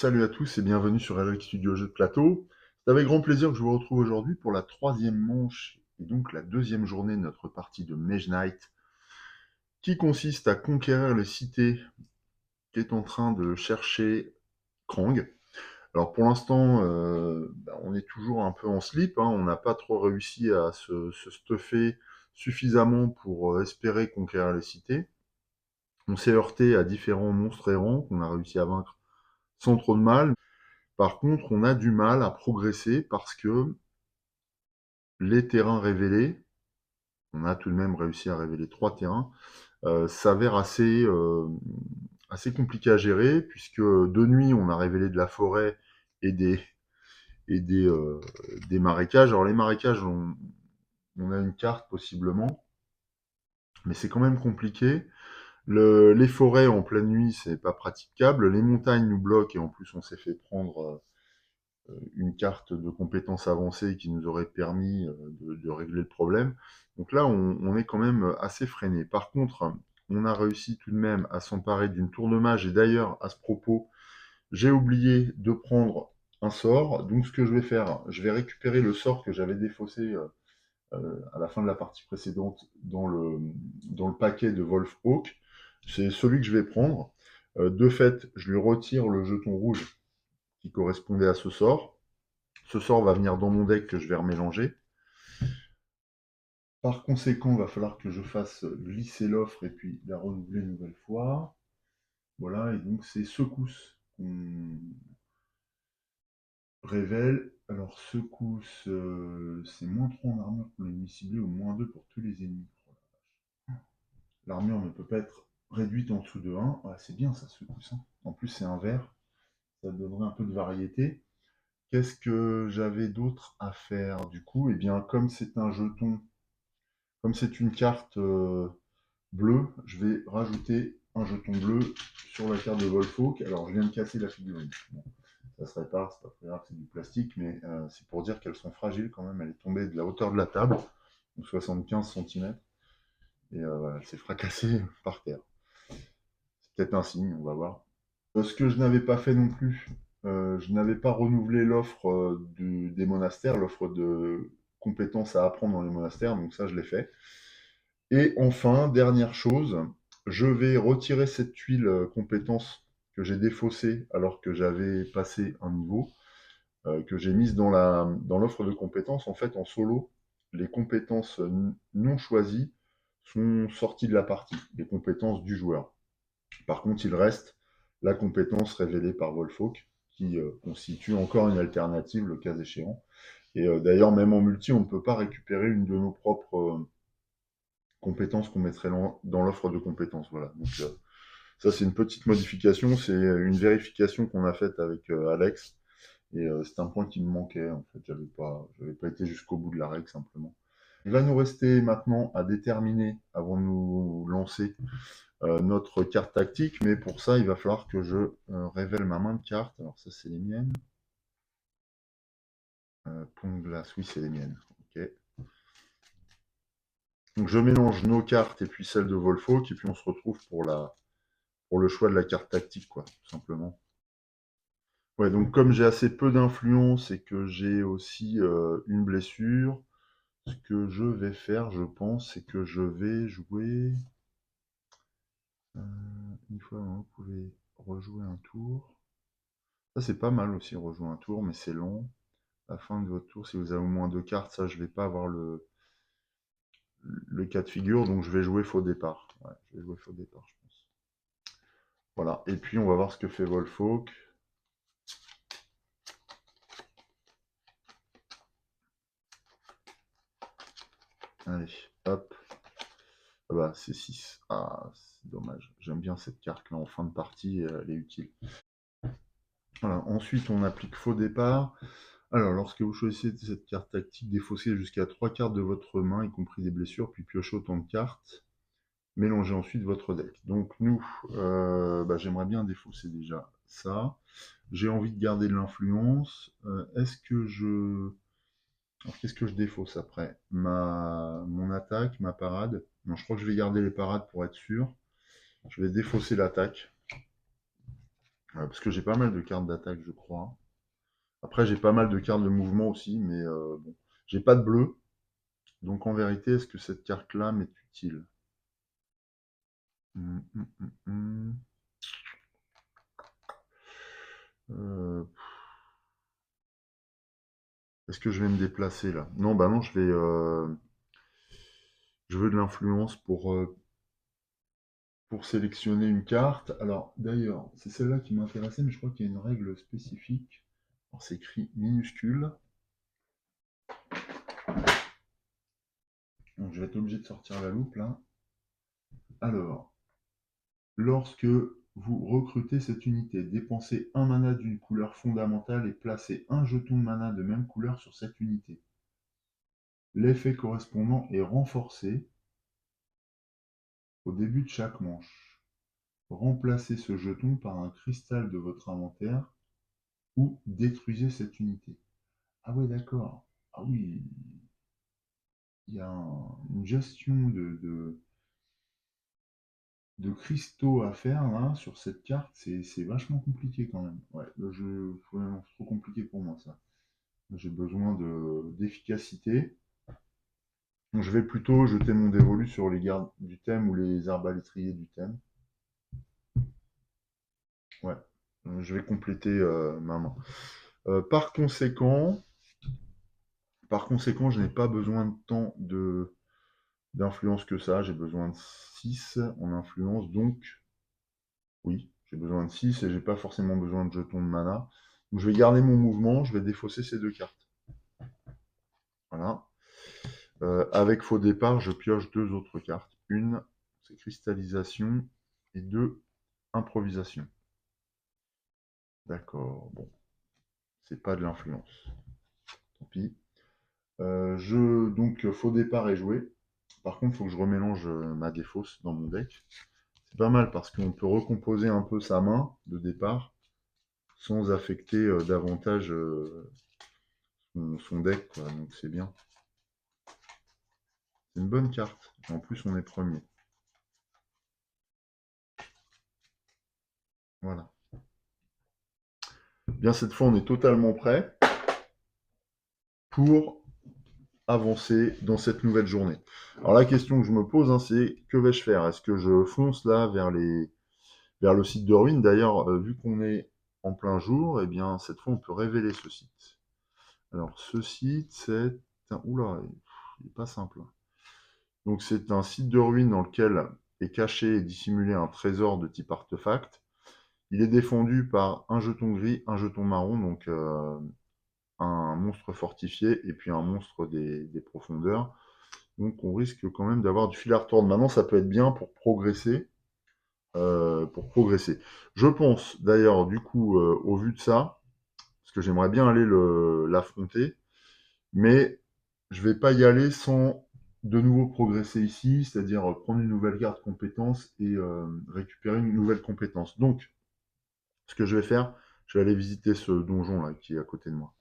Salut à tous et bienvenue sur Elric Studio Jeux de plateau. C'est avec grand plaisir que je vous retrouve aujourd'hui pour la troisième manche et donc la deuxième journée de notre partie de Mage Knight qui consiste à conquérir les cités qu'est en train de chercher Krang. Alors pour l'instant, on est toujours un peu en slip, hein. On n'a pas trop réussi à se stuffer suffisamment pour espérer conquérir les cités. On s'est heurté à différents monstres errants qu'on a réussi à vaincre sans trop de mal. Par contre, on a du mal à progresser parce que les terrains révélés, on a tout de même réussi à révéler 3 terrains, s'avèrent assez compliqués à gérer, puisque de nuit, on a révélé de la forêt et des marécages. Alors les marécages, on a une carte possiblement, mais c'est quand même compliqué. Les forêts en pleine nuit, c'est pas praticable. Les montagnes nous bloquent et en plus, on s'est fait prendre une carte de compétences avancées qui nous aurait permis de régler le problème. Donc là, on est quand même assez freiné. Par contre, on a réussi tout de même à s'emparer d'une tour de mage. Et d'ailleurs, à ce propos, j'ai oublié de prendre un sort. Donc ce que je vais faire, je vais récupérer le sort que j'avais défaussé à la fin de la partie précédente dans le paquet de Wolf Hawk. C'est celui que je vais prendre. De fait, je lui retire le jeton rouge qui correspondait à ce sort. Ce sort va venir dans mon deck que je vais remélanger. Par conséquent, il va falloir que je fasse glisser l'offre et puis la renouveler une nouvelle fois. Voilà, et donc c'est secousse qu'on révèle. Alors secousse, c'est -3 en armure pour l'ennemi ciblé ou -2 pour tous les ennemis. L'armure ne peut pas être réduite en dessous de 1. Ah, c'est bien ça, secousse, hein. En plus, c'est un vert. Ça donnerait un peu de variété. Qu'est-ce que j'avais d'autre à faire du coup? Eh bien, comme c'est un jeton, comme c'est une carte bleue, je vais rajouter un jeton bleu sur la carte de Wolfolk. Alors, je viens de casser la figurine. Bon, ça se répare, c'est pas très grave, c'est du plastique, mais c'est pour dire qu'elles sont fragiles quand même. Elle est tombée de la hauteur de la table, donc 75 cm, et voilà, elle s'est fracassée par terre. C'est peut-être un signe, on va voir. Ce que je n'avais pas fait non plus, je n'avais pas renouvelé l'offre des monastères, l'offre de compétences à apprendre dans les monastères, donc ça je l'ai fait. Et enfin, dernière chose, je vais retirer cette tuile compétence que j'ai défaussée alors que j'avais passé un niveau, que j'ai mise dans l'offre de compétences. En fait, en solo, les compétences non choisies sont sorties de la partie, les compétences du joueur. Par contre, il reste la compétence révélée par Wolfolk, qui constitue encore une alternative le cas échéant. Et d'ailleurs, même en multi, on ne peut pas récupérer une de nos propres compétences qu'on mettrait dans l'offre de compétences. Voilà. Donc, ça, c'est une petite modification. C'est une vérification qu'on a faite avec Alex. Et c'est un point qui me manquait. En fait, j'avais pas été jusqu'au bout de la règle simplement. Il va nous rester maintenant à déterminer, avant de nous lancer, notre carte tactique. Mais pour ça, il va falloir que je révèle ma main de cartes. Alors ça, c'est les miennes. Pont de glace, oui, c'est les miennes. Ok. Donc je mélange nos cartes et puis celles de Wolfolk, et puis on se retrouve pour le choix de la carte tactique, quoi, tout simplement. Ouais, donc comme j'ai assez peu d'influence et que j'ai aussi une blessure, ce que je vais faire, je pense, c'est que je vais jouer... une fois, vous pouvez rejouer un tour. Ça, c'est pas mal aussi, rejouer un tour, mais c'est long. À la fin de votre tour, si vous avez au moins 2 cartes, ça, je vais pas avoir le cas de figure, donc je vais jouer faux départ. Ouais, je vais jouer faux départ, je pense. Voilà, et puis on va voir ce que fait Wolfolk. Allez, hop. Ah bah, c'est 6. Ah, c'est dommage. J'aime bien cette carte-là en fin de partie, elle est utile. Voilà, ensuite on applique faux départ. Alors, lorsque vous choisissez cette carte tactique, défaussez jusqu'à 3 cartes de votre main, y compris des blessures, puis piochez autant de cartes. Mélangez ensuite votre deck. Donc nous, j'aimerais bien défausser déjà ça. J'ai envie de garder de l'influence. Est-ce que je... Alors, qu'est-ce que je défausse après? Mon attaque, ma parade. Non, je crois que je vais garder les parades pour être sûr. Je vais défausser l'attaque. Parce que j'ai pas mal de cartes d'attaque, je crois. Après, j'ai pas mal de cartes de mouvement aussi, mais bon. J'ai pas de bleu. Donc en vérité, est-ce que cette carte-là m'est utile? Hum, hum, hum, hum. Euh, Est-ce que je vais me déplacer là? Non, bah non, je veux de l'influence pour sélectionner une carte. Alors d'ailleurs, c'est celle-là qui m'intéressait, mais je crois qu'il y a une règle spécifique. Alors c'est écrit minuscule. Donc je vais être obligé de sortir la loupe là. Alors, lorsque vous recrutez cette unité, dépensez un mana d'une couleur fondamentale et placez un jeton de mana de même couleur sur cette unité. L'effet correspondant est renforcé au début de chaque manche. Remplacez ce jeton par un cristal de votre inventaire ou détruisez cette unité. Ah ouais, d'accord. Ah oui, il y a une gestion de cristaux à faire là sur cette carte. C'est vachement compliqué quand même. Ouais, le jeu, c'est trop compliqué pour moi ça. J'ai besoin d'efficacité. Donc, je vais plutôt jeter mon dévolu sur les gardes du thème ou les arbalétriers du thème. Ouais, je vais compléter ma main. Par conséquent, je n'ai pas besoin de tant d'influence que ça. J'ai besoin de 6 en influence. Donc, oui, j'ai besoin de 6 et j'ai pas forcément besoin de jetons de mana. Donc, je vais garder mon mouvement. Je vais défausser ces deux cartes. Voilà. Avec faux départ, je pioche deux autres cartes. Une, c'est cristallisation. Et deux, improvisation. D'accord, bon. C'est pas de l'influence. Tant pis. Donc, faux départ est joué. Par contre, il faut que je remélange ma défausse dans mon deck. C'est pas mal parce qu'on peut recomposer un peu sa main de départ sans affecter davantage son deck, quoi. Donc c'est bien. C'est une bonne carte. En plus, on est premier. Voilà. Bien, cette fois, on est totalement prêt pour avancer dans cette nouvelle journée. Alors la question que je me pose, hein, c'est que vais-je faire? Est-ce que je fonce là vers le site de ruine? D'ailleurs, vu qu'on est en plein jour, eh bien cette fois on peut révéler ce site. Alors ce site, c'est oula, il n'est pas simple. Donc c'est un site de ruine dans lequel est caché et dissimulé un trésor de type artefact. Il est défendu par un jeton gris, un jeton marron, donc un monstre fortifié et puis un monstre des profondeurs. Donc on risque quand même d'avoir du fil à retordre. Maintenant, ça peut être bien pour progresser. Je pense d'ailleurs, du coup, au vu de ça, parce que j'aimerais bien aller l'affronter, mais je vais pas y aller sans de nouveau progresser ici, c'est-à-dire prendre une nouvelle carte compétence et récupérer une nouvelle compétence. Donc, ce que je vais faire, je vais aller visiter ce donjon là qui est à côté de moi.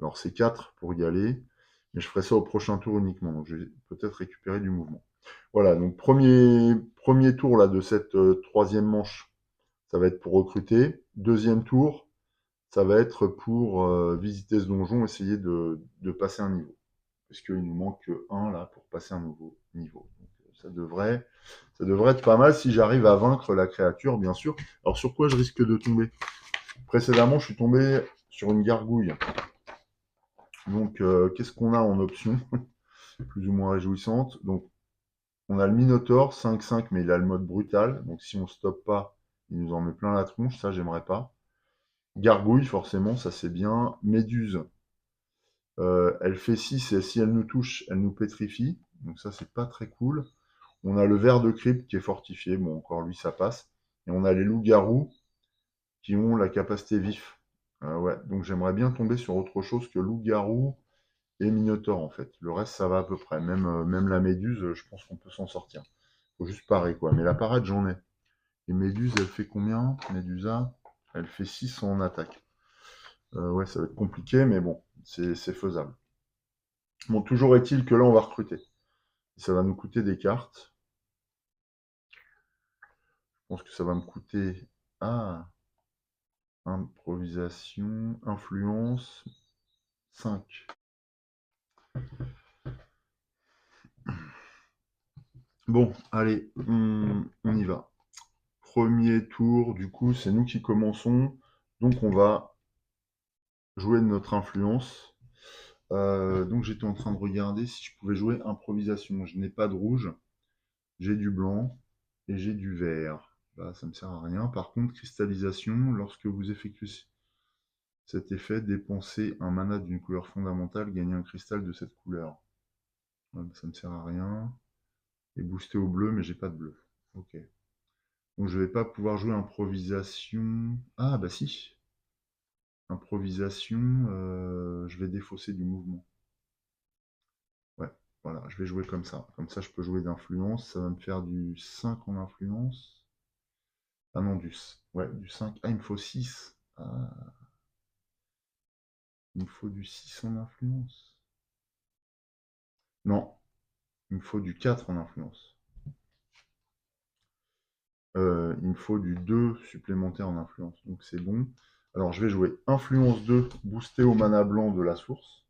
Alors c'est 4 pour y aller, mais je ferai ça au prochain tour uniquement, donc je vais peut-être récupérer du mouvement. Voilà, donc premier tour là de cette troisième manche, ça va être pour recruter. Deuxième tour, ça va être pour visiter ce donjon, essayer de passer un niveau. Parce qu'il nous manque un là pour passer un nouveau niveau. Donc, ça devrait être pas mal si j'arrive à vaincre la créature, bien sûr. Alors sur quoi je risque de tomber? Précédemment, je suis tombé sur une gargouille. Donc qu'est-ce qu'on a en option? Plus ou moins réjouissante. Donc on a le Minotaur, 5-5, mais il a le mode brutal. Donc si on ne stoppe pas, il nous en met plein la tronche. Ça, j'aimerais pas. Gargouille, forcément, ça c'est bien. Méduse, elle fait 6 et si elle nous touche, elle nous pétrifie. Donc ça, c'est pas très cool. On a le ver de crypte qui est fortifié. Bon, encore lui, ça passe. Et on a les loups-garous qui ont la capacité vif. Ouais, donc j'aimerais bien tomber sur autre chose que loup-garou et minotaure, en fait. Le reste, ça va à peu près. Même la méduse, je pense qu'on peut s'en sortir. Faut juste parer, quoi. Mais la parade, j'en ai. Et méduse, elle fait combien? Médusa, elle fait 6 en attaque. Ouais, ça va être compliqué, mais bon, c'est faisable. Bon, toujours est-il que là, on va recruter. Ça va nous coûter des cartes. Je pense que ça va me coûter... Ah, Improvisation, influence, 5. Bon, allez, on y va. Premier tour, du coup, c'est nous qui commençons. Donc, on va jouer de notre influence. Donc, j'étais en train de regarder si je pouvais jouer improvisation. Je n'ai pas de rouge, j'ai du blanc et j'ai du vert. Bah, ça me sert à rien. Par contre, cristallisation, lorsque vous effectuez cet effet, dépensez un mana d'une couleur fondamentale, gagnez un cristal de cette couleur. Ouais, bah, ça me sert à rien. Et booster au bleu, mais j'ai pas de bleu. Ok. Donc je vais pas pouvoir jouer improvisation. Ah bah si. Improvisation, je vais défausser du mouvement. Ouais, voilà, je vais jouer comme ça. Comme ça, je peux jouer d'influence. Ça va me faire du 5 en influence. Ah non, ouais, du 5. Ah, il me faut 6. Ah, il me faut du 6 en influence. Non, il me faut du 4 en influence. Il me faut du 2 supplémentaire en influence. Donc c'est bon. Alors je vais jouer influence 2, boosté au mana blanc de la source.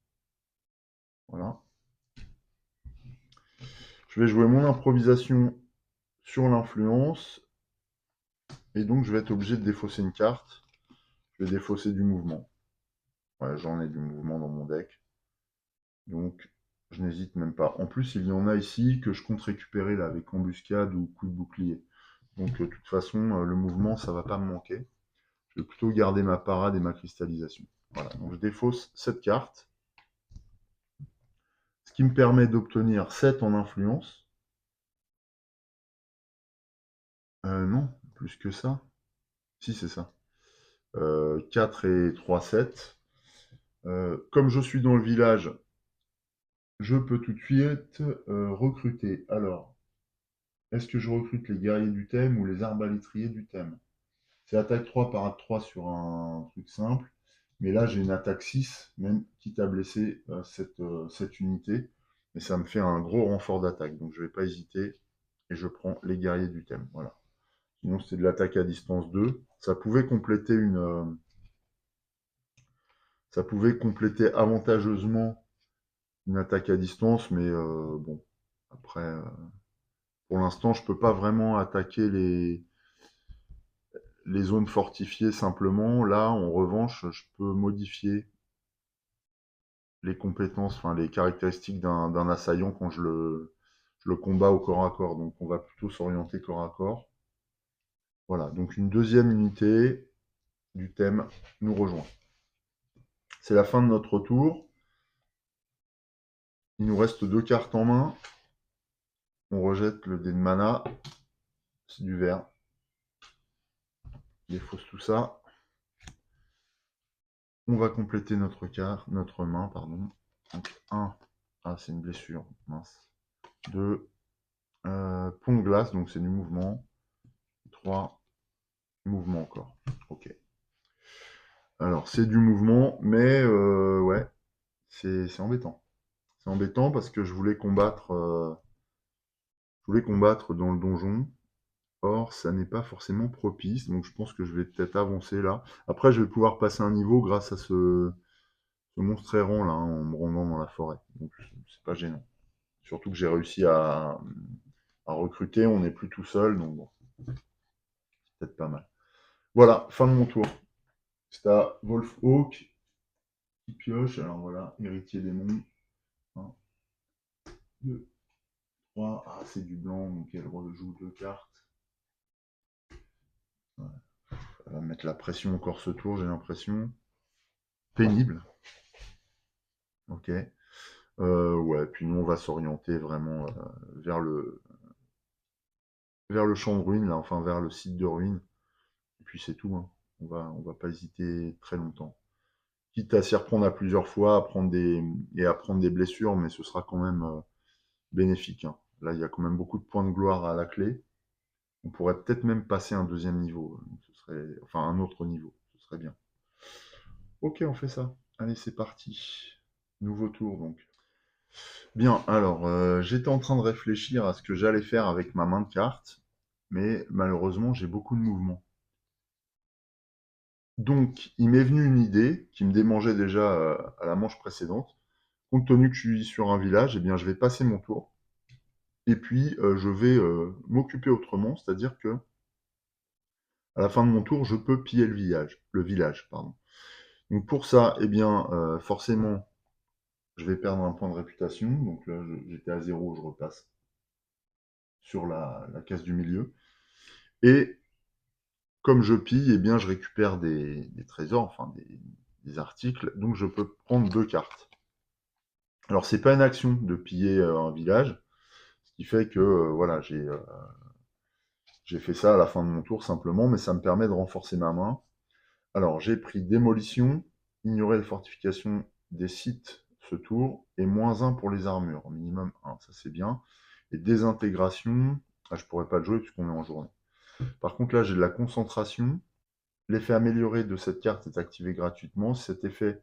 Voilà. Je vais jouer mon improvisation sur l'influence. Et donc je vais être obligé de défausser une carte. Je vais défausser du mouvement. Ouais, j'en ai du mouvement dans mon deck. Donc je n'hésite même pas. En plus, il y en a ici que je compte récupérer là avec embuscade ou coup de bouclier. Donc de toute façon, le mouvement, ça va pas me manquer. Je vais plutôt garder ma parade et ma cristallisation. Voilà, donc je défausse cette carte. Ce qui me permet d'obtenir 7 en influence. Non, plus que ça. Si, c'est ça. 4 et 3, 7. Comme je suis dans le village, je peux tout de suite recruter. Alors, est-ce que je recrute les guerriers du thème ou les arbalétriers du thème? C'est attaque 3, parade 3 sur un truc simple. Mais là, j'ai une attaque 6, même quitte à blesser cette unité. Mais ça me fait un gros renfort d'attaque. Donc, je ne vais pas hésiter. Et je prends les guerriers du thème. Voilà. Sinon, c'est de l'attaque à distance 2. Ça pouvait compléter avantageusement une attaque à distance, mais bon, après, pour l'instant, je peux pas vraiment attaquer les zones fortifiées simplement. Là, en revanche, je peux modifier les compétences, enfin les caractéristiques d'un assaillant quand je le combats au corps à corps. Donc, on va plutôt s'orienter corps à corps. Voilà, donc une deuxième unité du thème nous rejoint. C'est la fin de notre tour. Il nous reste 2 cartes en main. On rejette le dé de mana. C'est du vert. Il défausse tout ça. On va compléter notre main, pardon. Donc 1. Ah, c'est une blessure. Mince. 2. Pont de glace, donc c'est du mouvement. 3. Mouvement encore. Ok. Alors, c'est du mouvement, mais ouais, c'est embêtant. C'est embêtant parce que je voulais combattre dans le donjon. Or, ça n'est pas forcément propice, donc je pense que je vais peut-être avancer là. Après, je vais pouvoir passer un niveau grâce à ce monstre errant là, hein, en me rendant dans la forêt. Donc, c'est pas gênant. Surtout que j'ai réussi à recruter, on n'est plus tout seul, donc bon, c'est peut-être pas mal. Voilà, fin de mon tour. C'est à Wolfhawk qui pioche. Alors voilà, héritier démon. 1, 2, 3. Ah, c'est du blanc, donc elle rejoue 2 cartes. Ouais. Elle va mettre la pression encore ce tour, j'ai l'impression. Pénible. Ok. Ouais, puis nous on va s'orienter vraiment vers le champ de ruines, là, enfin vers le site de ruines. Et puis c'est tout, hein. On va pas hésiter très longtemps. Quitte à s'y reprendre à plusieurs fois, à prendre des blessures, mais ce sera quand même bénéfique, hein. Là, il y a quand même beaucoup de points de gloire à la clé. On pourrait peut-être même passer un deuxième niveau. Enfin un autre niveau. Ce serait bien. Ok, on fait ça. Allez, c'est parti. Nouveau tour donc. Bien, alors, j'étais en train de réfléchir à ce que j'allais faire avec ma main de cartes, mais malheureusement, j'ai beaucoup de mouvements. Donc, il m'est venu une idée qui me démangeait déjà à la manche précédente. Compte tenu que je suis sur un village, eh bien, je vais passer mon tour. Et puis, je vais m'occuper autrement, c'est-à-dire que à la fin de mon tour, je peux piller le village, pardon. Donc pour ça, eh bien, forcément, je vais perdre un point de réputation. Donc là, j'étais à 0, je repasse sur la case du milieu. Et comme je pille, eh bien, je récupère des trésors, enfin des articles. Donc je peux prendre 2 cartes. Alors c'est pas une action de piller un village, ce qui fait que voilà, j'ai fait ça à la fin de mon tour simplement, mais ça me permet de renforcer ma main. Alors j'ai pris démolition, ignorer les fortifications des sites ce tour, et -1 pour les armures, minimum 1, ça c'est bien. Et désintégration, ah, je pourrais pas le jouer puisqu'on est en journée. Par contre là j'ai de la concentration. L'effet amélioré de cette carte est activé gratuitement. Cet effet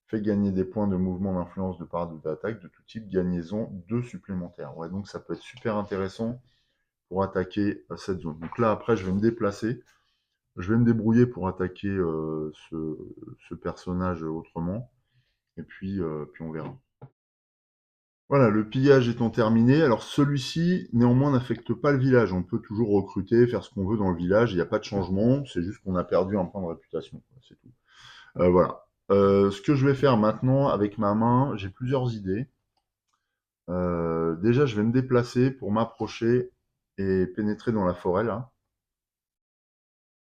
fait gagner des points de mouvement, d'influence, de parade ou d'attaque de tout type, gagnez-en 2 supplémentaires. Ouais, donc ça peut être super intéressant pour attaquer cette zone. Donc là après je vais me déplacer, je vais me débrouiller pour attaquer ce personnage autrement, et puis on verra. Voilà, le pillage étant terminé, alors celui-ci néanmoins n'affecte pas le village, on peut toujours recruter, faire ce qu'on veut dans le village, il n'y a pas de changement, c'est juste qu'on a perdu un point de réputation, c'est tout. Voilà. Ce que je vais faire maintenant avec ma main, j'ai plusieurs idées. Déjà, je vais me déplacer pour m'approcher et pénétrer dans la forêt, là.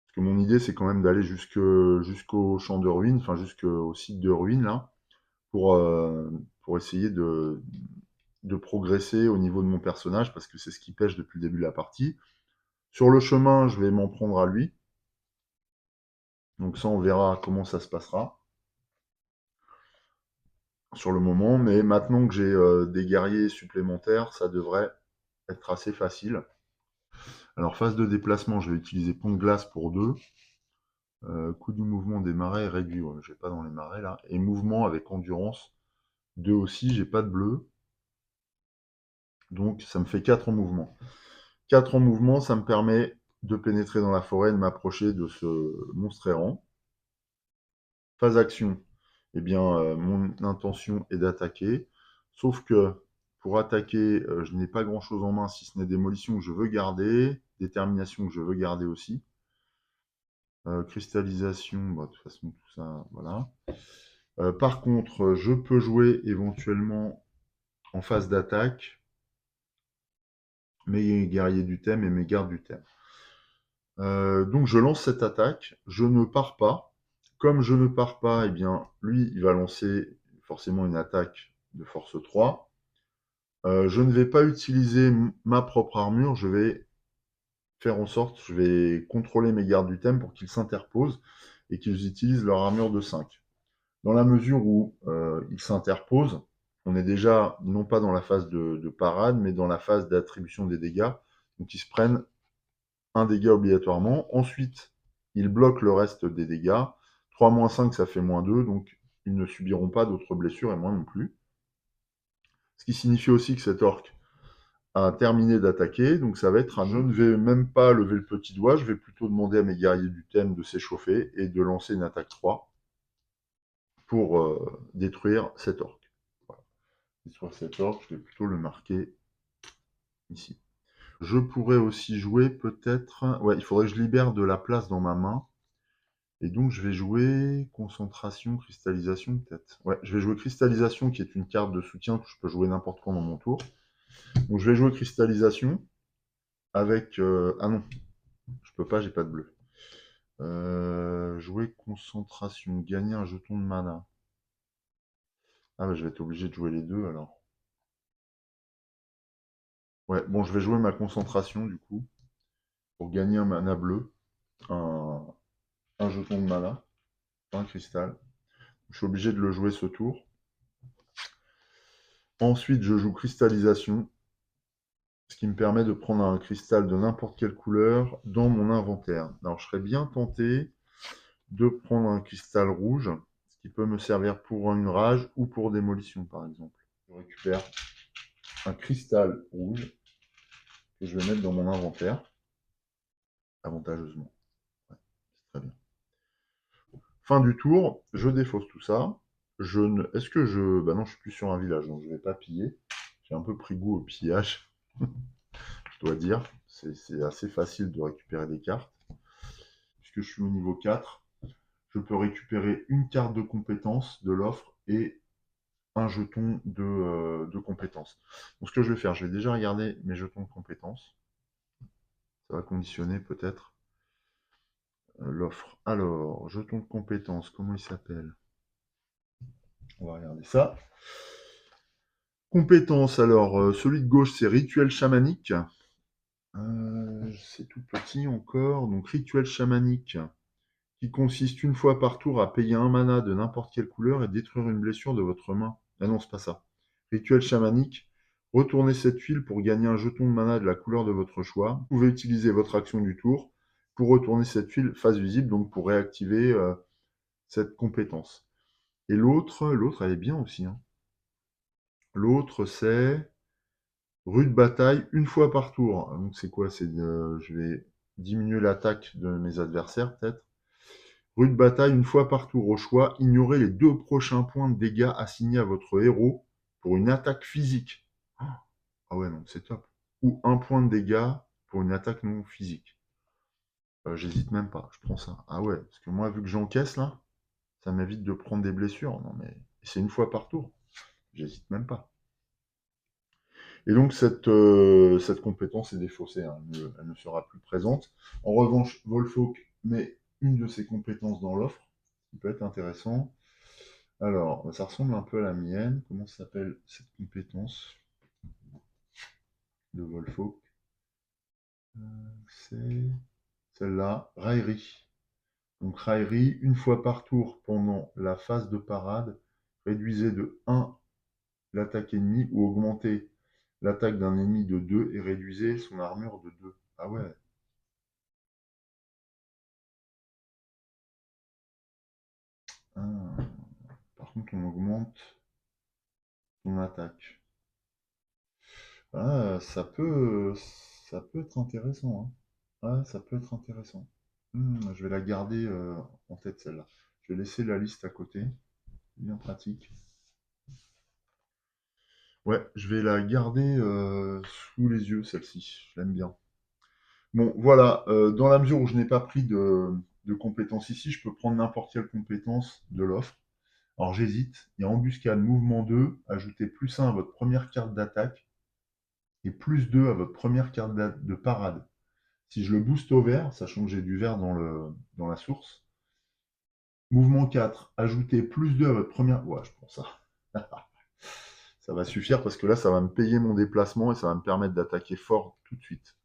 Parce que mon idée, c'est quand même d'aller jusqu'au champ de ruines, enfin jusqu'au site de ruines, là, pour essayer de progresser au niveau de mon personnage, parce que c'est ce qui pêche depuis le début de la partie. Sur le chemin, je vais m'en prendre à lui. Donc ça, on verra comment ça se passera sur le moment, mais maintenant que j'ai des guerriers supplémentaires, ça devrait être assez facile. Alors phase de déplacement, je vais utiliser pont de glace pour 2. Coût du mouvement des marais est réduit, ouais, j'ai pas dans les marais là. Et mouvement avec endurance, 2 aussi, j'ai pas de bleu. Donc ça me fait 4 en mouvement. 4 en mouvement, ça me permet de pénétrer dans la forêt, de m'approcher de ce monstre errant. Phase action, eh bien, mon intention est d'attaquer. Sauf que pour attaquer, je n'ai pas grand-chose en main, si ce n'est démolition que je veux garder, détermination que je veux garder aussi. Cristallisation, bah, de toute façon, tout ça, voilà. Par contre, je peux jouer éventuellement en phase d'attaque mes guerriers du thème et mes gardes du thème. Donc je lance cette attaque, je ne pars pas. Comme je ne pars pas, eh bien, lui, il va lancer forcément une attaque de force 3. Je ne vais pas utiliser ma propre armure, je vais faire en sorte, je vais contrôler mes gardes du thème pour qu'ils s'interposent et qu'ils utilisent leur armure de 5. Dans la mesure où ils s'interposent, on est déjà non pas dans la phase de parade, mais dans la phase d'attribution des dégâts. Donc ils se prennent un dégât obligatoirement. Ensuite, ils bloquent le reste des dégâts. 3 - 5, ça fait -2, donc ils ne subiront pas d'autres blessures, et moi non plus. Ce qui signifie aussi que cet orc a terminé d'attaquer, donc ça va être je ne vais même pas lever le petit doigt, je vais plutôt demander à mes guerriers du thème de s'échauffer et de lancer une attaque 3 pour détruire cet orc. Voilà. Détruire cet orc, je vais plutôt le marquer ici. Je pourrais aussi jouer peut-être... Ouais, il faudrait que je libère de la place dans ma main. Et donc je vais jouer concentration, cristallisation peut-être. Ouais, je vais jouer cristallisation qui est une carte de soutien que je peux jouer n'importe quand dans mon tour. Donc je vais jouer cristallisation avec... Ah non, je peux pas, j'ai pas de bleu. Jouer concentration, gagner un jeton de mana. Ah bah je vais être obligé de jouer les deux alors. Ouais, bon je vais jouer ma concentration du coup, pour gagner un mana bleu, un, un jeton de mana, un cristal. Je suis obligé de le jouer ce tour. Ensuite je joue cristallisation, ce qui me permet de prendre un cristal de n'importe quelle couleur dans mon inventaire. Alors je serais bien tenté de prendre un cristal rouge, ce qui peut me servir pour une rage ou pour démolition par exemple. Je récupère un cristal rouge que je vais mettre dans mon inventaire, avantageusement. Ouais, c'est très bien. Fin du tour, je défausse tout ça. Je ne... Est-ce que je... Bah non, je suis plus sur un village, donc je vais pas piller. J'ai un peu pris goût au pillage, je dois dire. C'est assez facile de récupérer des cartes. Puisque je suis au niveau 4, je peux récupérer une carte de compétence de l'offre et un jeton de compétence. Donc ce que je vais faire, je vais déjà regarder mes jetons de compétences. Ça va conditionner peut-être l'offre. Alors, jeton de compétences, comment il s'appelle? On va regarder ça. Compétences, alors, celui de gauche, c'est rituel chamanique. C'est tout petit encore. Donc, rituel chamanique, qui consiste une fois par tour à payer un mana de n'importe quelle couleur et détruire une blessure de votre main. Ah non, c'est pas ça. Rituel chamanique, retournez cette huile pour gagner un jeton de mana de la couleur de votre choix. Vous pouvez utiliser votre action du tour pour retourner cette huile face visible, donc pour réactiver cette compétence. Et l'autre, elle est bien aussi, hein. L'autre, c'est rude bataille une fois par tour. Donc c'est quoi? Je vais diminuer l'attaque de mes adversaires, peut-être. Rude bataille une fois par tour au choix. Ignorez les 2 prochains points de dégâts assignés à votre héros pour une attaque physique. Ah ouais, non, c'est top. Ou un point de dégâts pour une attaque non physique. J'hésite même pas, je prends ça. Ah ouais, parce que moi, vu que j'encaisse là, ça m'évite de prendre des blessures. Non mais c'est une fois par tour. J'hésite même pas. Et donc cette compétence est défaussée, hein. Elle ne sera plus présente. En revanche, Wolfhawk met une de ses compétences dans l'offre, ce qui peut être intéressant. Alors, ça ressemble un peu à la mienne. Comment s'appelle cette compétence de Wolfhawk? C'est celle-là, Raillerie. Donc Raillerie, une fois par tour pendant la phase de parade, réduisez de 1 l'attaque ennemie ou augmentez l'attaque d'un ennemi de 2 et réduisez son armure de 2. Ah ouais. Ah. Par contre, on augmente son attaque. Ah, ça peut être intéressant, hein. Ouais, ça peut être intéressant. Je vais la garder en tête celle-là. Je vais laisser la liste à côté. Bien pratique. Ouais, je vais la garder sous les yeux, celle-ci. Je l'aime bien. Bon, voilà. Dans la mesure où je n'ai pas pris de compétences ici, je peux prendre n'importe quelle compétence de l'offre. Alors j'hésite. Il y a embuscade, mouvement 2, ajoutez +1 à votre première carte d'attaque et +2 à votre première carte de parade. Si je le booste au vert, sachant que j'ai du vert dans la source, mouvement 4, ajoutez +2 à votre première... Ouais, je prends ça. Ça va suffire parce que là, ça va me payer mon déplacement et ça va me permettre d'attaquer fort tout de suite.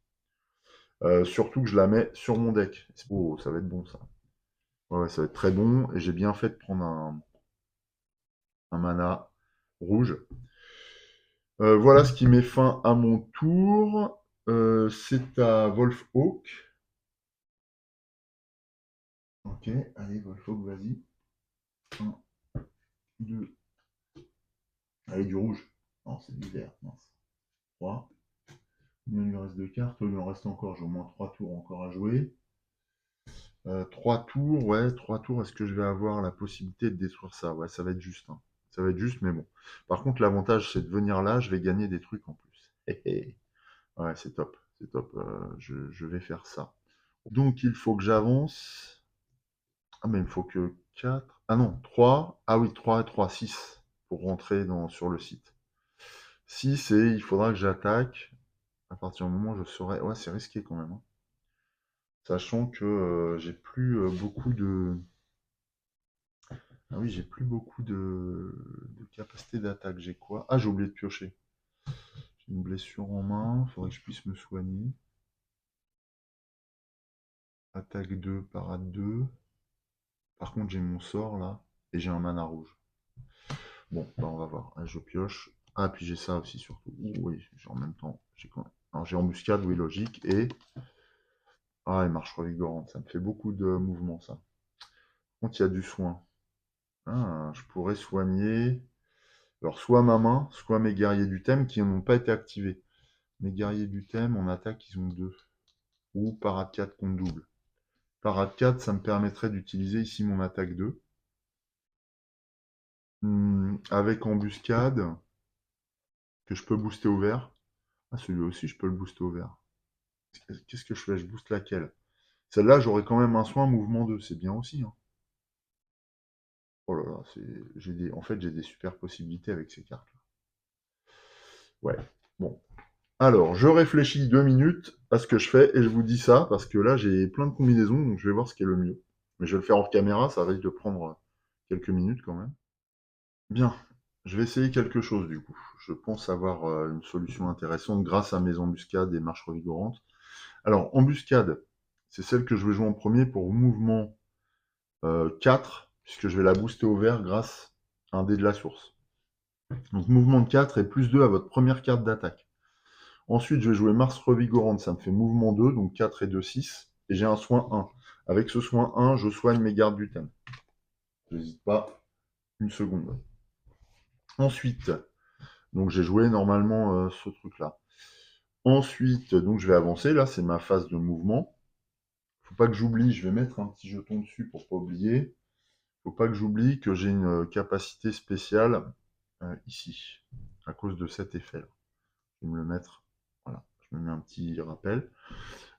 Surtout que je la mets sur mon deck. Oh, ça va être bon ça. Ouais, ça va être très bon. Et j'ai bien fait de prendre un mana rouge. Voilà ce qui met fin à mon tour. C'est à Wolfhawk. Ok, allez, Wolfhawk, vas-y. 1, 2. Allez, du rouge. Non, c'est du vert. Mince. 3. Il lui reste 2 cartes. Il en reste encore. J'ai au moins 3 tours encore à jouer. 3 tours, ouais, 3 tours. Est-ce que je vais avoir la possibilité de détruire ça? Ouais, ça va être juste, hein. Ça va être juste, mais bon. Par contre, l'avantage, c'est de venir là. Je vais gagner des trucs en plus. Ouais, c'est top. C'est top. Je vais faire ça. Donc, il faut que j'avance. Ah, mais il me faut que 4. Ah non, 3. Ah oui, 3 et 3, 6 pour rentrer sur le site. 6 et il faudra que j'attaque. À partir du moment où je serai... Ouais, c'est risqué quand même, hein. Sachant que j'ai plus beaucoup de... Ah oui, j'ai plus beaucoup de capacité d'attaque. J'ai quoi? Ah, j'ai oublié de piocher. J'ai une blessure en main. Il faudrait que je puisse me soigner. Attaque 2, parade 2. Par contre, j'ai mon sort là. Et j'ai un mana rouge. Bon, bah on va voir. Je pioche. Ah, puis j'ai ça aussi surtout. Oui, j'ai en même temps. J'ai quoi? Alors j'ai embuscade, oui, logique. Et... Ah, et marche revigorante. Ça me fait beaucoup de mouvements, ça. Par contre, il y a du soin. Ah, je pourrais soigner... Alors, soit ma main, soit mes guerriers du thème qui n'ont pas été activés. Mes guerriers du thème, en attaque, ils ont 2. Ou parade 4 contre double. Parade 4, ça me permettrait d'utiliser ici mon attaque 2. Avec embuscade, que je peux booster au vert. Ah, celui-là aussi, je peux le booster au vert. Qu'est-ce que je fais? Je booste laquelle? Celle-là, j'aurai quand même un soin mouvement 2, c'est bien aussi, hein. Oh là là, en fait, j'ai des super possibilités avec ces cartes-là. Ouais, bon. Alors, je réfléchis 2 minutes à ce que je fais et je vous dis ça parce que là, j'ai plein de combinaisons, donc je vais voir ce qui est le mieux. Mais je vais le faire hors caméra, ça risque de prendre quelques minutes quand même. Bien, je vais essayer quelque chose du coup. Je pense avoir une solution intéressante grâce à mes embuscades et marches revigorantes. Alors, embuscade, c'est celle que je vais jouer en premier pour mouvement 4, puisque je vais la booster au vert grâce à un dé de la source. Donc mouvement de 4 et plus 2 à votre première carte d'attaque. Ensuite, je vais jouer Mars revigorante, ça me fait mouvement 2, donc 4 et 2, 6. Et j'ai un soin 1. Avec ce soin 1, je soigne mes gardes du thème. J'hésite pas une seconde. Ensuite, donc j'ai joué normalement ce truc-là. Ensuite, donc je vais avancer, là c'est ma phase de mouvement. Faut pas que j'oublie, je vais mettre un petit jeton dessus pour pas oublier. Faut pas que j'oublie que j'ai une capacité spéciale ici, à cause de cet effet-là. Je vais me le mettre, voilà, je me mets un petit rappel.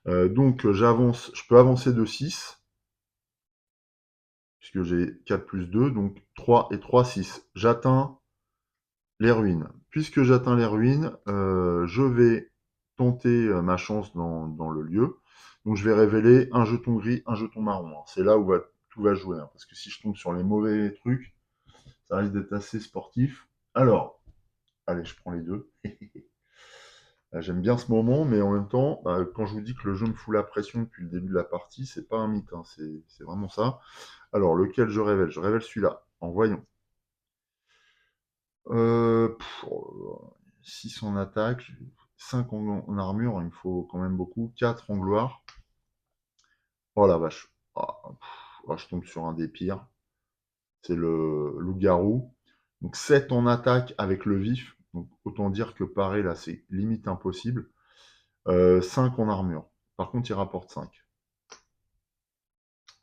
Donc j'avance, je peux avancer de 6, puisque j'ai 4 plus 2, donc 3 et 3, 6. J'atteins les ruines. Puisque j'atteins les ruines, je vais tenter ma chance dans le lieu. Donc je vais révéler un jeton gris, un jeton marron. C'est là où tout va jouer, hein, parce que si je tombe sur les mauvais trucs, ça risque d'être assez sportif. Alors, allez, je prends les deux. J'aime bien ce moment, mais en même temps, quand je vous dis que le jeu me fout la pression depuis le début de la partie, c'est pas un mythe, hein, c'est vraiment ça. Alors, lequel je révèle? Je révèle celui-là, en voyant. 6 en attaque, 5 en armure, il me faut quand même beaucoup. 4 en gloire. Oh la vache. Je tombe sur un des pires. C'est le loup-garou. Donc 7 en attaque avec le vif. Donc autant dire que parer là, c'est limite impossible. 5 en armure. Par contre, il rapporte 5.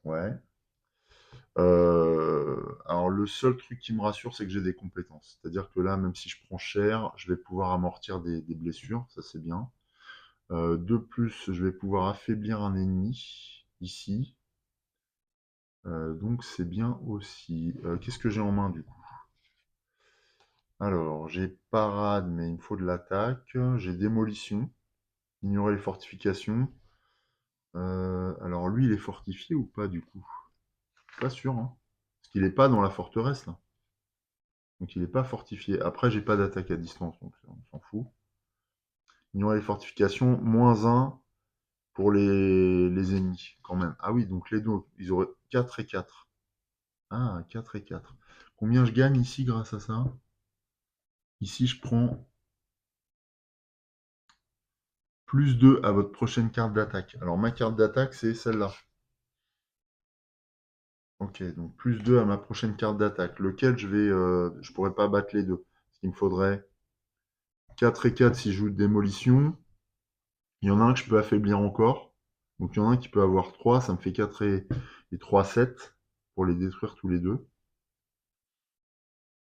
Ouais. Alors le seul truc qui me rassure, c'est que j'ai des compétences. C'est-à-dire que là, même si je prends cher, je vais pouvoir amortir des blessures, ça c'est bien. De plus, je vais pouvoir affaiblir un ennemi, ici. Donc c'est bien aussi. Qu'est-ce que j'ai en main du coup? Alors, j'ai parade, mais il me faut de l'attaque. J'ai démolition, ignorer les fortifications. Alors lui, il est fortifié ou pas du coup? Pas sûr, hein. Parce qu'il n'est pas dans la forteresse là. Donc il n'est pas fortifié. Après, j'ai pas d'attaque à distance, donc on s'en fout. Ignorer les fortifications, -1 pour les ennemis, quand même. Ah oui, donc les deux, ils auraient 4 et 4. Ah, 4 et 4. Combien je gagne ici grâce à ça? Ici, je prends plus 2 à votre prochaine carte d'attaque. Alors, ma carte d'attaque, c'est celle-là. Ok, donc plus 2 à ma prochaine carte d'attaque. Lequel je pourrais pas battre les deux. Parce qu'il me faudrait 4 et 4 si je joue de démolition. Il y en a un que je peux affaiblir encore. Donc, il y en a un qui peut avoir 3. Ça me fait 4 et 3, 7 pour les détruire tous les deux.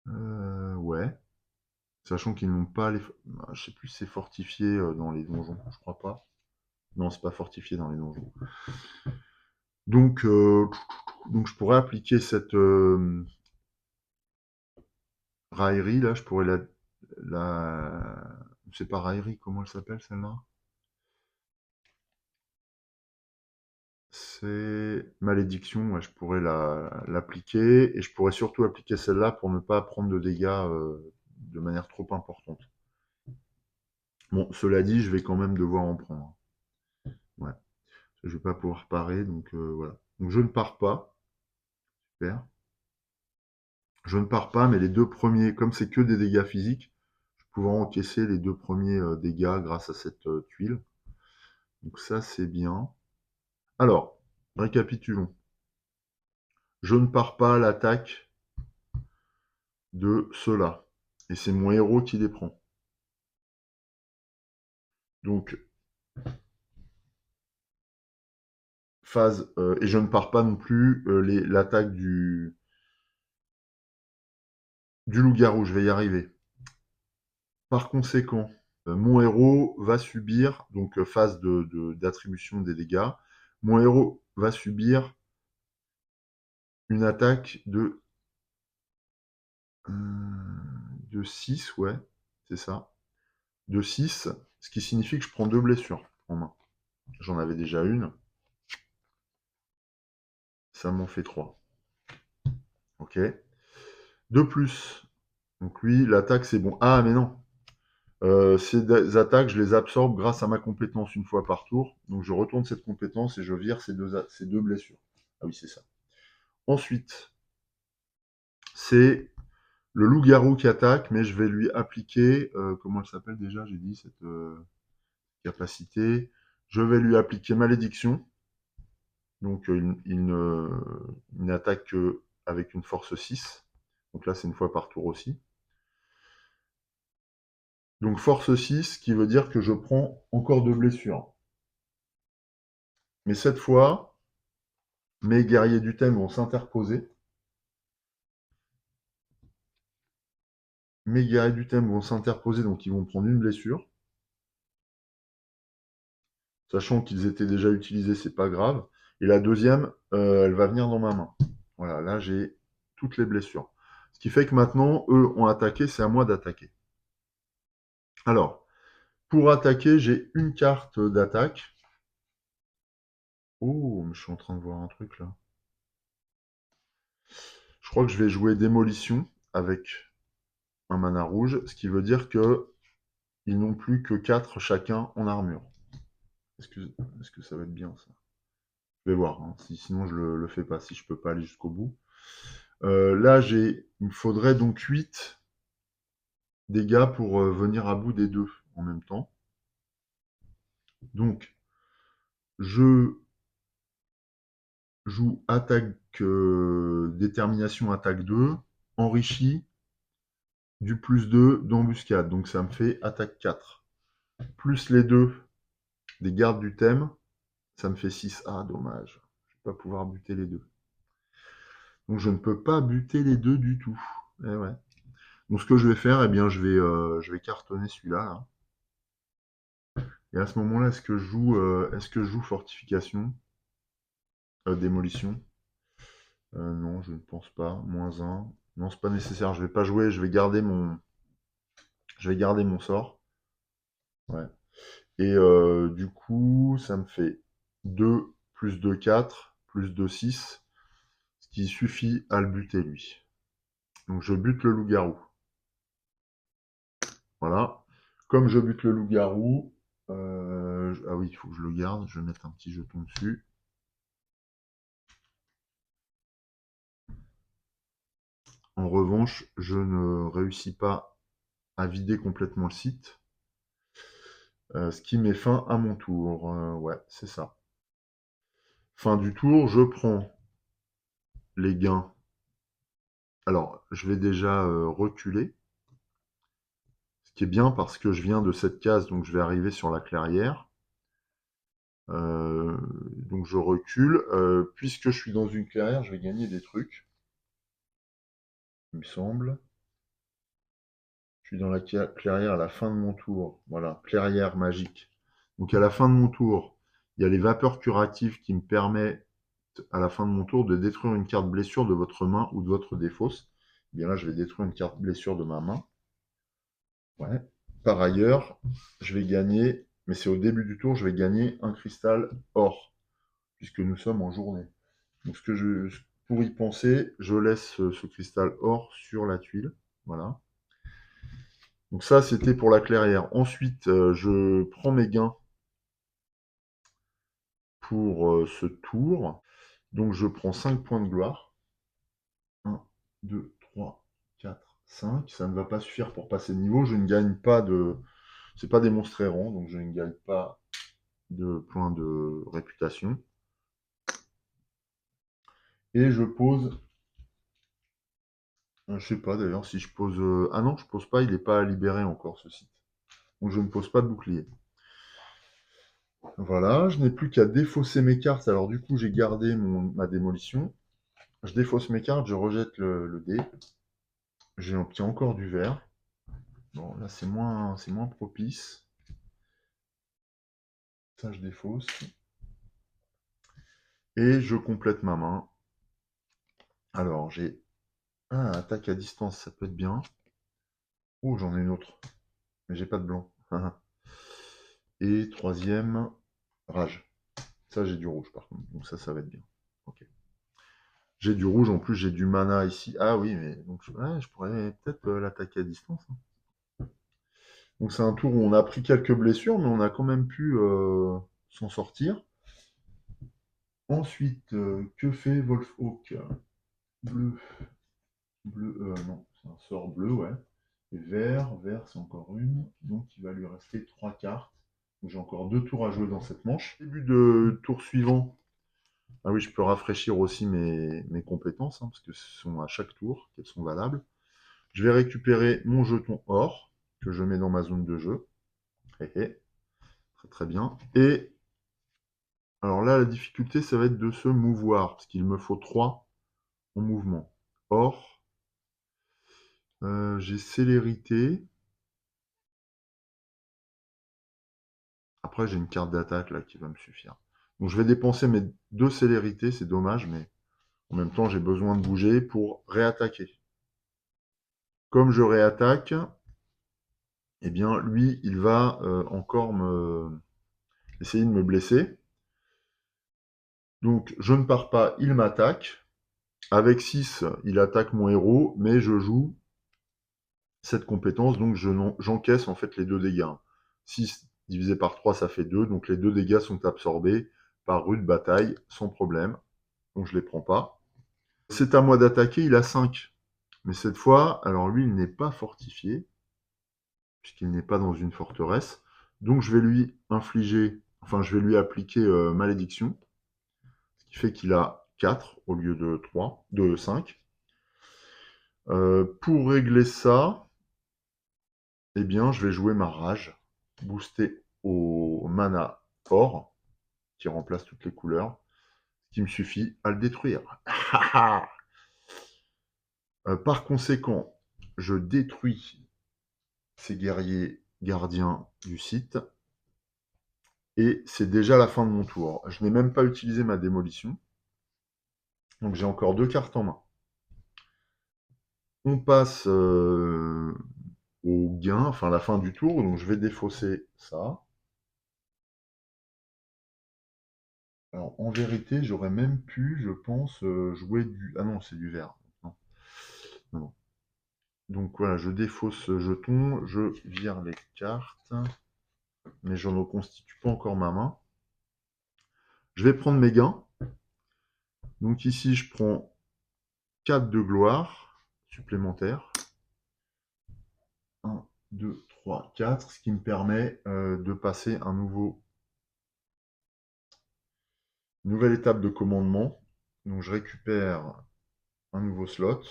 Ouais. Sachant qu'ils n'ont pas les... Je sais plus si c'est fortifié dans les donjons. Je crois pas. Non, c'est pas fortifié dans les donjons. Donc, donc je pourrais appliquer cette raillerie là. Je pourrais la... C'est pas raillerie, comment elle s'appelle celle-là? C'est malédiction, ouais, je pourrais l'appliquer. Et je pourrais surtout appliquer celle-là pour ne pas prendre de dégâts de manière trop importante. Bon, cela dit, je vais quand même devoir en prendre. Ouais. Je vais pas pouvoir parer, donc voilà. Donc je ne pars pas. Super. Je ne pars pas, mais les deux premiers, comme c'est que des dégâts physiques, je vais pouvoir encaisser les deux premiers dégâts grâce à cette tuile. Donc ça, c'est bien. Alors, récapitulons. Je ne pars pas à l'attaque de ceux-là. Et c'est mon héros qui les prend. Donc, phase, et je ne pars pas non plus l'attaque du loup-garou, je vais y arriver. Par conséquent, mon héros va subir, donc phase d'attribution des dégâts, mon héros va subir une attaque de 6, ouais, c'est ça, de 6, ce qui signifie que je prends 2 blessures en main. J'en avais déjà une, ça m'en fait 3. Ok. De plus, donc lui, l'attaque c'est bon. Ah, mais non, ces attaques, je les absorbe grâce à ma compétence une fois par tour. Donc je retourne cette compétence et je vire ces deux blessures. Ah oui, c'est ça. Ensuite, c'est le loup-garou qui attaque, mais je vais lui appliquer, comment elle s'appelle déjà, j'ai dit, cette capacité. Je vais lui appliquer malédiction. Donc une attaque avec une force 6. Donc là, c'est une fois par tour aussi. Donc force 6, qui veut dire que je prends encore 2 blessures. Mais cette fois, mes guerriers du thème vont s'interposer. Mes guerriers du thème vont s'interposer, donc ils vont prendre une blessure. Sachant qu'ils étaient déjà utilisés, c'est pas grave. Et la deuxième, elle va venir dans ma main. Voilà, là j'ai toutes les blessures. Ce qui fait que maintenant, eux ont attaqué, c'est à moi d'attaquer. Alors, pour attaquer, j'ai une carte d'attaque. Oh, mais je suis en train de voir un truc là. Je crois que je vais jouer démolition avec un mana rouge, ce qui veut dire que ils n'ont plus que 4 chacun en armure. Est-ce que ça va être bien ça? Je vais voir, hein. Sinon je le fais pas, si je peux pas aller jusqu'au bout. Là, il me faudrait donc 8 dégâts pour venir à bout des deux en même temps. Donc, je joue attaque détermination attaque 2, enrichi du plus 2 d'embuscade. Donc ça me fait attaque 4. Plus les deux des gardes du thème, ça me fait 6. Ah, dommage. Je ne vais pas pouvoir buter les deux. Donc je ne peux pas buter les deux du tout. Eh ouais. Donc ce que je vais faire, eh bien, je vais cartonner celui-là. Là. Et à ce moment-là, est-ce que je joue fortification, démolition? Non, je ne pense pas. Moins 1. Non, c'est pas nécessaire. Je vais pas jouer. Je vais garder mon sort. Ouais. Et du coup, ça me fait 2 plus 2, 4, plus 2, 6. Ce qui suffit à le buter, lui. Donc je bute le loup-garou. Voilà. Comme je bute le loup-garou, ah oui, il faut que je le garde. Je vais mettre un petit jeton dessus. En revanche, je ne réussis pas à vider complètement le site. Ce qui met fin à mon tour. Ouais, c'est ça. Fin du tour, je prends les gains. Alors, je vais déjà reculer. Ce qui est bien parce que je viens de cette case, donc je vais arriver sur la clairière. Donc je recule. Puisque je suis dans une clairière, je vais gagner des trucs. Il me semble. Je suis dans la clairière à la fin de mon tour. Voilà, clairière magique. Donc à la fin de mon tour, il y a les vapeurs curatives qui me permettent, à la fin de mon tour, de détruire une carte blessure de votre main ou de votre défausse. Et bien là, je vais détruire une carte blessure de ma main. Ouais. Par ailleurs, je vais gagner, mais c'est au début du tour, je vais gagner un cristal or, puisque nous sommes en journée. Donc pour y penser, je laisse ce cristal or sur la tuile. Voilà. Donc ça, c'était pour la clairière. Ensuite, je prends mes gains pour ce tour. Donc je prends 5 points de gloire. 1, 2, 3, 4, 5. Ça ne va pas suffire pour passer de niveau. Je ne gagne pas de... C'est pas des monstres errants, donc je ne gagne pas de points de réputation. Et je pose... Je sais pas d'ailleurs si je pose... Ah non, je pose pas, il n'est pas libéré encore ce site. Donc je ne pose pas de bouclier. Voilà, je n'ai plus qu'à défausser mes cartes. Alors du coup, j'ai gardé ma démolition. Je défausse mes cartes, je rejette le dé. J'obtiens encore du vert. Bon, là, c'est moins propice. Ça, je défausse. Et je complète ma main. Alors, j'ai attaque à distance, ça peut être bien. Oh, j'en ai une autre. Mais j'ai pas de blanc. Et troisième, rage. Ça, j'ai du rouge, par contre. Donc ça va être bien. Ok. J'ai du rouge, en plus, j'ai du mana ici. Ah oui, mais donc, ouais, je pourrais peut-être l'attaquer à distance, hein. Donc c'est un tour où on a pris quelques blessures, mais on a quand même pu s'en sortir. Ensuite, que fait Wolfhawk? Bleu, bleu, non, c'est un sort bleu, ouais. Et vert, vert, c'est encore une. Donc il va lui rester 3 cartes. Donc j'ai encore 2 tours à jouer dans cette manche. Début de tour suivant. Ah oui, je peux rafraîchir aussi mes compétences, hein, parce que ce sont à chaque tour qu'elles sont valables. Je vais récupérer mon jeton or, que je mets dans ma zone de jeu. Hé hé. Très très bien. Et alors là, la difficulté, ça va être de se mouvoir, parce qu'il me faut 3 en mouvement. Or, j'ai célérité. Après, j'ai une carte d'attaque là qui va me suffire. Donc je vais dépenser mes 2 célérités, c'est dommage, mais en même temps, j'ai besoin de bouger pour réattaquer. Comme je réattaque, eh bien, lui, il va encore essayer de me blesser. Donc, je ne pars pas, il m'attaque. Avec 6, il attaque mon héros, mais je joue cette compétence, donc j'encaisse en fait les 2 dégâts. 6 divisé par 3, ça fait 2, donc les 2 dégâts sont absorbés par rude bataille, sans problème. Donc je les prends pas. C'est à moi d'attaquer, il a 5. Mais cette fois, alors lui, il n'est pas fortifié, puisqu'il n'est pas dans une forteresse. Donc je vais lui infliger, enfin je vais lui appliquer malédiction, ce qui fait qu'il a 4 au lieu de 3, de 5. Pour régler ça, eh bien, je vais jouer ma rage, boostée au mana or, qui remplace toutes les couleurs, ce qui me suffit à le détruire. Par conséquent, je détruis ces guerriers gardiens du site, et c'est déjà la fin de mon tour. Je n'ai même pas utilisé ma démolition, donc j'ai encore 2 cartes en main. On passe au gain, enfin la fin du tour, donc je vais défausser ça. Alors, en vérité, j'aurais même pu, je pense, jouer du... Ah non, c'est du vert. Non. Non, non. Donc voilà, je défausse ce jeton, je vire les cartes, mais je ne reconstitue pas encore ma main. Je vais prendre mes gains. Donc ici, je prends 4 de gloire supplémentaires. 1, 2, 3, 4, ce qui me permet de passer une nouvelle étape de commandement. Donc je récupère un nouveau slot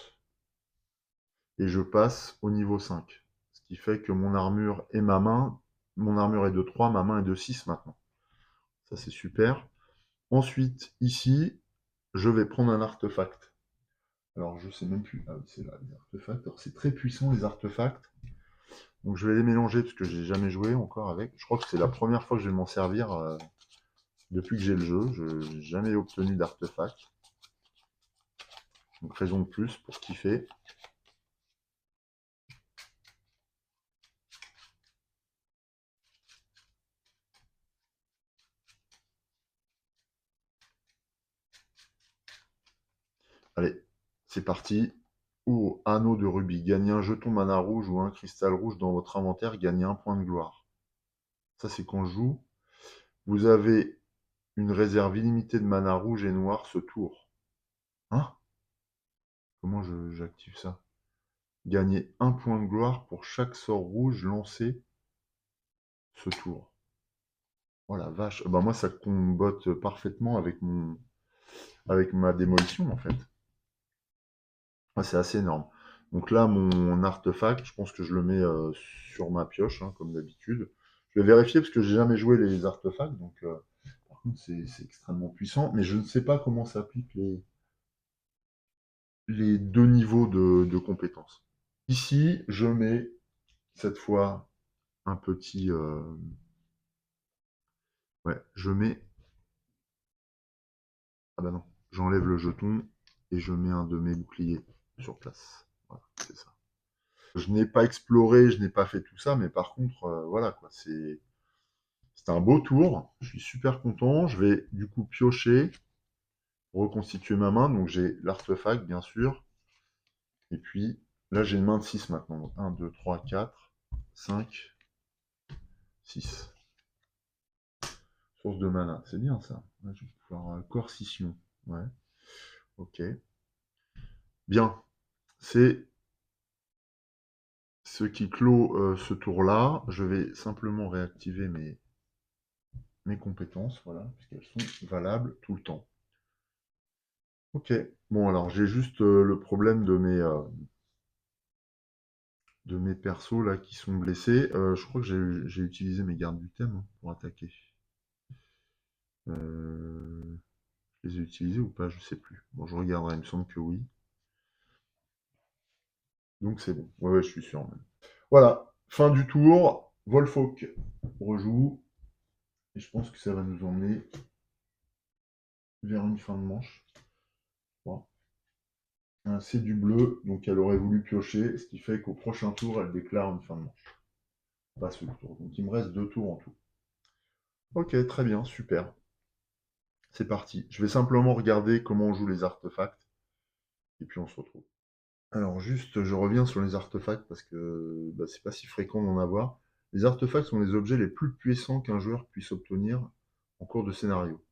et je passe au niveau 5. Ce qui fait que mon armure et ma main, mon armure est de 3, ma main est de 6 maintenant. Ça c'est super. Ensuite, ici, je vais prendre un artefact. Alors je sais même plus. Ah oui, c'est là, les artefacts. Alors c'est très puissant les artefacts. Donc je vais les mélanger parce que j'ai jamais joué encore avec. Je crois que c'est la première fois que je vais m'en servir depuis que j'ai le jeu. Je n'ai jamais obtenu d'artefact. Donc raison de plus pour kiffer. Allez, c'est parti. Ou anneau de rubis. Gagnez un jeton mana rouge ou un cristal rouge dans votre inventaire. Gagnez un point de gloire. Ça, c'est quand je joue. Vous avez une réserve illimitée de mana rouge et noir ce tour. Hein? Comment j'active ça? Gagnez un point de gloire pour chaque sort rouge lancé ce tour. Oh la vache. Bah moi, ça combotte parfaitement avec ma démolition, en fait. Ah, c'est assez énorme. Donc là, mon artefact, je pense que je le mets sur ma pioche, hein, comme d'habitude. Je vais vérifier parce que j'ai jamais joué les artefacts, donc par contre c'est extrêmement puissant, mais je ne sais pas comment s'appliquent les deux niveaux de compétences. Ici, je mets cette fois un petit... ouais, je mets... Ah bah non, j'enlève le jeton et je mets un de mes boucliers sur place. Voilà, c'est ça. Je n'ai pas exploré, je n'ai pas fait tout ça, mais par contre, voilà quoi, c'est un beau tour. Je suis super content. Je vais du coup piocher, reconstituer ma main. Donc j'ai l'artefact, bien sûr. Et puis là, j'ai une main de 6 maintenant. Donc 1, 2, 3, 4, 5, 6. Source de mana. C'est bien ça. Là, je vais pouvoir coercition. Ouais. Ok. Bien. C'est ce qui clôt ce tour-là. Je vais simplement réactiver mes compétences, voilà, puisqu'elles sont valables tout le temps. Ok. Bon, alors j'ai juste le problème de mes persos là qui sont blessés. Je crois que j'ai utilisé mes gardes du thème hein, pour attaquer. Je les ai utilisés ou pas, je sais plus. Bon, je regarderai, il me semble que oui. Donc c'est bon. Ouais, ouais, je suis sûr même. Voilà, fin du tour. Wolfolk rejoue. Et je pense que ça va nous emmener vers une fin de manche. Voilà. C'est du bleu, donc elle aurait voulu piocher, ce qui fait qu'au prochain tour, elle déclare une fin de manche. Pas ce tour. Donc il me reste 2 tours en tout. Ok, très bien, super. C'est parti. Je vais simplement regarder comment on joue les artefacts, et puis on se retrouve. Alors juste, je reviens sur les artefacts, parce que bah, c'est pas si fréquent d'en avoir. Les artefacts sont les objets les plus puissants qu'un joueur puisse obtenir en cours de scénario.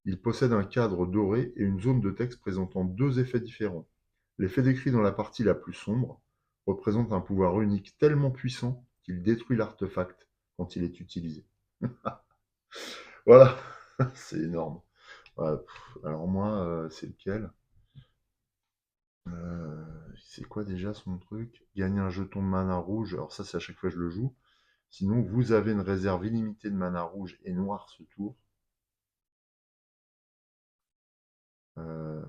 Ils possèdent un cadre doré et une zone de texte présentant 2 effets différents. L'effet décrit dans la partie la plus sombre représente un pouvoir unique tellement puissant qu'il détruit l'artefact quand il est utilisé. Voilà, c'est énorme. Ouais, alors moi, c'est lequel? C'est quoi déjà son truc? Gagner un jeton de mana rouge. Alors ça, c'est à chaque fois que je le joue. Sinon, vous avez une réserve illimitée de mana rouge et noir ce tour. Euh,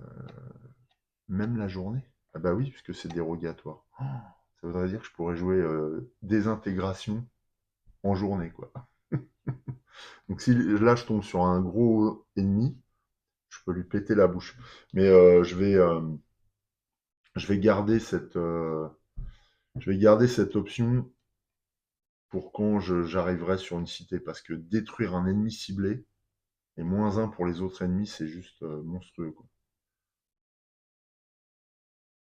Même la journée? Ah bah oui, puisque c'est dérogatoire. Oh, ça voudrait dire que je pourrais jouer désintégration en journée, quoi. Donc si là, je tombe sur un gros ennemi, je peux lui péter la bouche. Mais je vais garder cette option pour quand j'arriverai sur une cité, parce que détruire un ennemi ciblé et -1 pour les autres ennemis, c'est juste monstrueux, quoi.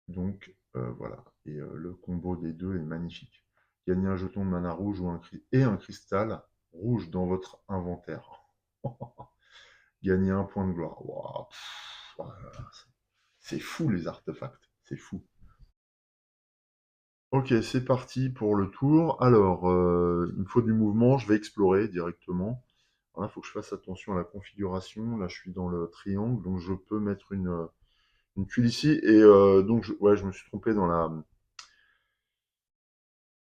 Donc voilà, et le combo des deux est magnifique. Gagnez un jeton de mana rouge et un cristal rouge dans votre inventaire. Gagnez un point de gloire. Wow, c'est fou les artefacts, c'est fou. Ok, c'est parti pour le tour. Alors, il me faut du mouvement, je vais explorer directement. Il faut que je fasse attention à la configuration. Là, je suis dans le triangle, donc je peux mettre une tuile ici. Et donc, ouais, je me suis trompé dans la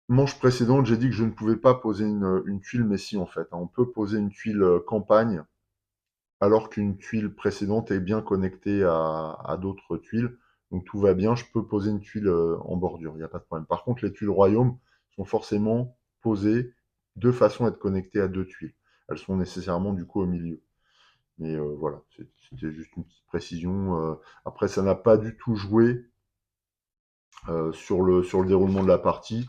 manche précédente. J'ai dit que je ne pouvais pas poser une tuile, mais si, en fait, hein. On peut poser une tuile campagne, alors qu'une tuile précédente est bien connectée à d'autres tuiles. Donc tout va bien, je peux poser une tuile en bordure, il n'y a pas de problème. Par contre, les tuiles royaume sont forcément posées de façon à être connectées à 2 tuiles. Elles sont nécessairement du coup au milieu. Mais voilà, c'était juste une petite précision. Après, ça n'a pas du tout joué sur le déroulement de la partie.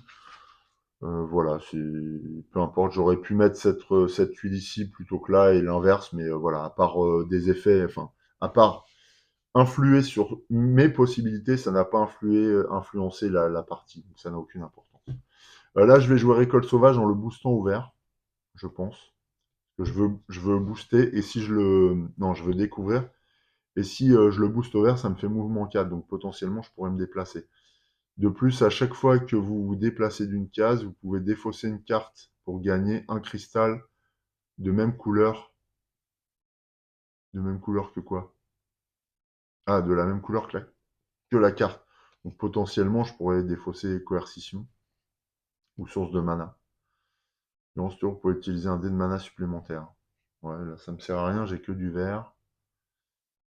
Voilà, peu importe, j'aurais pu mettre cette tuile ici plutôt que là et l'inverse, mais voilà, à part des effets, enfin, à part influer sur mes possibilités, ça n'a pas influencé la partie, donc ça n'a aucune importance. Là, je vais jouer Récolte Sauvage en le boostant au vert, je pense. Je veux booster, et si je le... Non, je veux découvrir, et si je le booste au vert, ça me fait mouvement 4, donc potentiellement, je pourrais me déplacer. De plus, à chaque fois que vous vous déplacez d'une case, vous pouvez défausser une carte pour gagner un cristal de même couleur. De même couleur que quoi? Ah, de la même couleur que la carte. Donc potentiellement, je pourrais défausser coercition ou source de mana. Durant ce tour, vous pouvez utiliser un dé de mana supplémentaire. Ouais, là, ça me sert à rien, j'ai que du vert.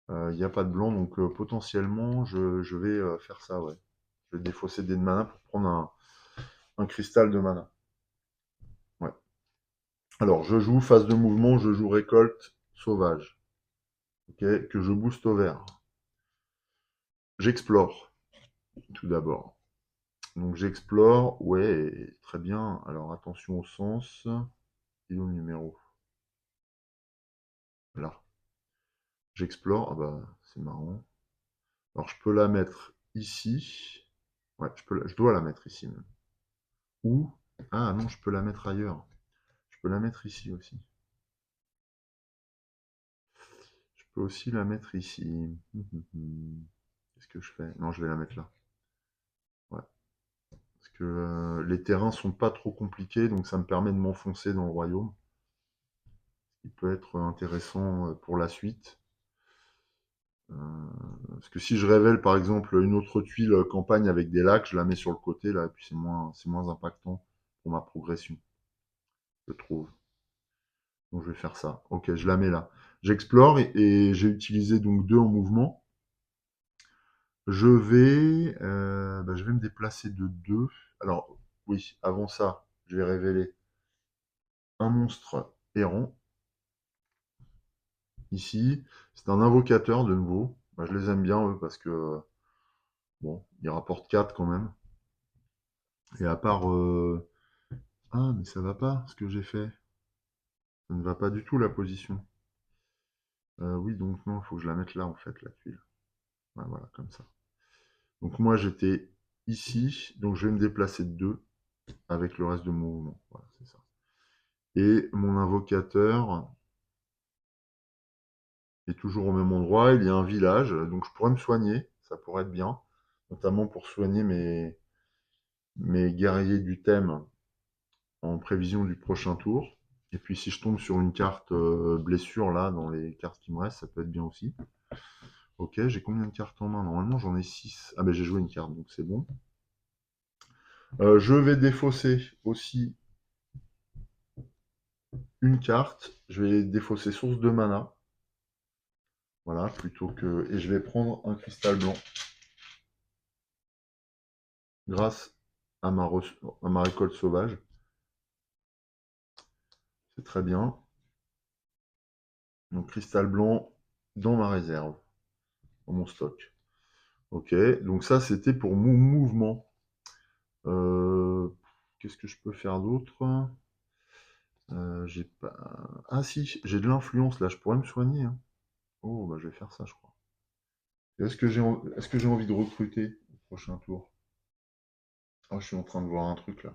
Il n'y a pas de blanc, donc potentiellement, je vais faire ça, ouais. Je vais défausser des dés de mana pour prendre un cristal de mana. Ouais. Alors, je joue phase de mouvement, je joue récolte sauvage. Ok, que je booste au vert. J'explore, tout d'abord. Donc j'explore, ouais, très bien. Alors attention au sens. Il est où le numéro? Là. J'explore, ah bah c'est marrant. Alors je peux la mettre ici. Ouais, je dois la mettre ici même. Ou, ah non, je peux la mettre ailleurs. Je peux la mettre ici aussi. Je peux aussi la mettre ici. Qu'est-ce que je fais? Non, je vais la mettre là. Ouais. Parce que les terrains sont pas trop compliqués, donc ça me permet de m'enfoncer dans le royaume. Il peut être intéressant pour la suite. Parce que si je révèle par exemple une autre tuile campagne avec des lacs, je la mets sur le côté là, et puis c'est moins impactant pour ma progression, je trouve. Donc je vais faire ça. Ok, je la mets là. J'explore et j'ai utilisé donc 2 en mouvement. Je vais me déplacer de 2. Alors oui, avant ça, je vais révéler un monstre errant. Ici, c'est un invocateur de nouveau. Bah, je les aime bien eux parce que bon, ils rapportent 4 quand même. Et à part ah, mais ça va pas, ce que j'ai fait. Ça ne va pas du tout, la position. Oui, donc non, il faut que je la mette là, en fait, la tuile. Ouais, voilà, comme ça. Donc moi, j'étais ici, donc je vais me déplacer de 2 avec le reste de mon mouvement. Voilà, c'est ça. Et mon invocateur est toujours au même endroit. Il y a un village, donc je pourrais me soigner. Ça pourrait être bien, notamment pour soigner mes guerriers du thème en prévision du prochain tour. Et puis si je tombe sur une carte blessure, là, dans les cartes qui me restent, ça peut être bien aussi. Ok, j'ai combien de cartes en main? Normalement, j'en ai 6. Ah ben j'ai joué une carte, donc c'est bon. Je vais défausser aussi une carte. Je vais défausser source de mana. Voilà, plutôt que... Et je vais prendre un cristal blanc. Grâce à ma récolte sauvage. C'est très bien. Donc cristal blanc dans ma réserve, dans mon stock. Ok, donc ça c'était pour mon mouvement. Qu'est-ce que je peux faire d'autre? J'ai pas... Ah si, j'ai de l'influence là, je pourrais me soigner, hein. Oh, bah je vais faire ça, je crois. Est-ce que j'ai envie de recruter au prochain tour? Oh, je suis en train de voir un truc là.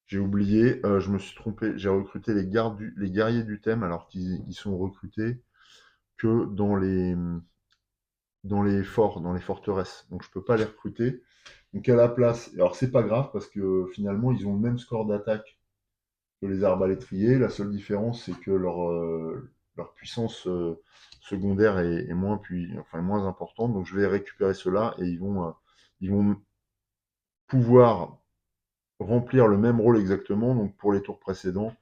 J'ai oublié, je me suis trompé. J'ai recruté les guerriers du thème alors qu'ils ils sont recrutés que dans les forts, dans les forteresses. Donc je peux pas les recruter. Donc à la place, alors c'est pas grave parce que finalement ils ont le même score d'attaque que les arbalétriers. La seule différence c'est que leur puissance secondaire est moins importante. Donc je vais récupérer cela et ils vont pouvoir remplir le même rôle exactement. Donc pour les tours précédents,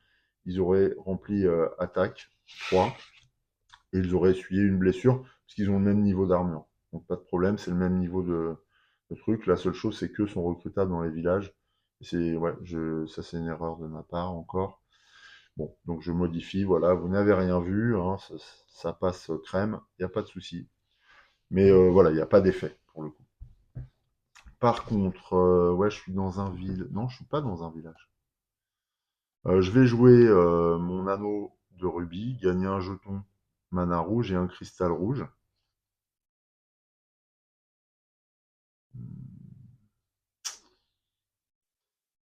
ils auraient rempli attaque 3 et ils auraient essuyé une blessure parce qu'ils ont le même niveau d'armure. Donc pas de problème, c'est le même niveau de truc. La seule chose, c'est qu'eux sont recrutables dans les villages. Ouais, ça c'est une erreur de ma part encore. Bon, donc je modifie, voilà, vous n'avez rien vu, hein, ça passe crème, il n'y a pas de souci. Mais voilà, il n'y a pas d'effet pour le coup. Par contre, ouais, je suis dans un village. Non, je suis pas dans un village. Je vais jouer mon anneau de rubis, gagner un jeton mana rouge et un cristal rouge.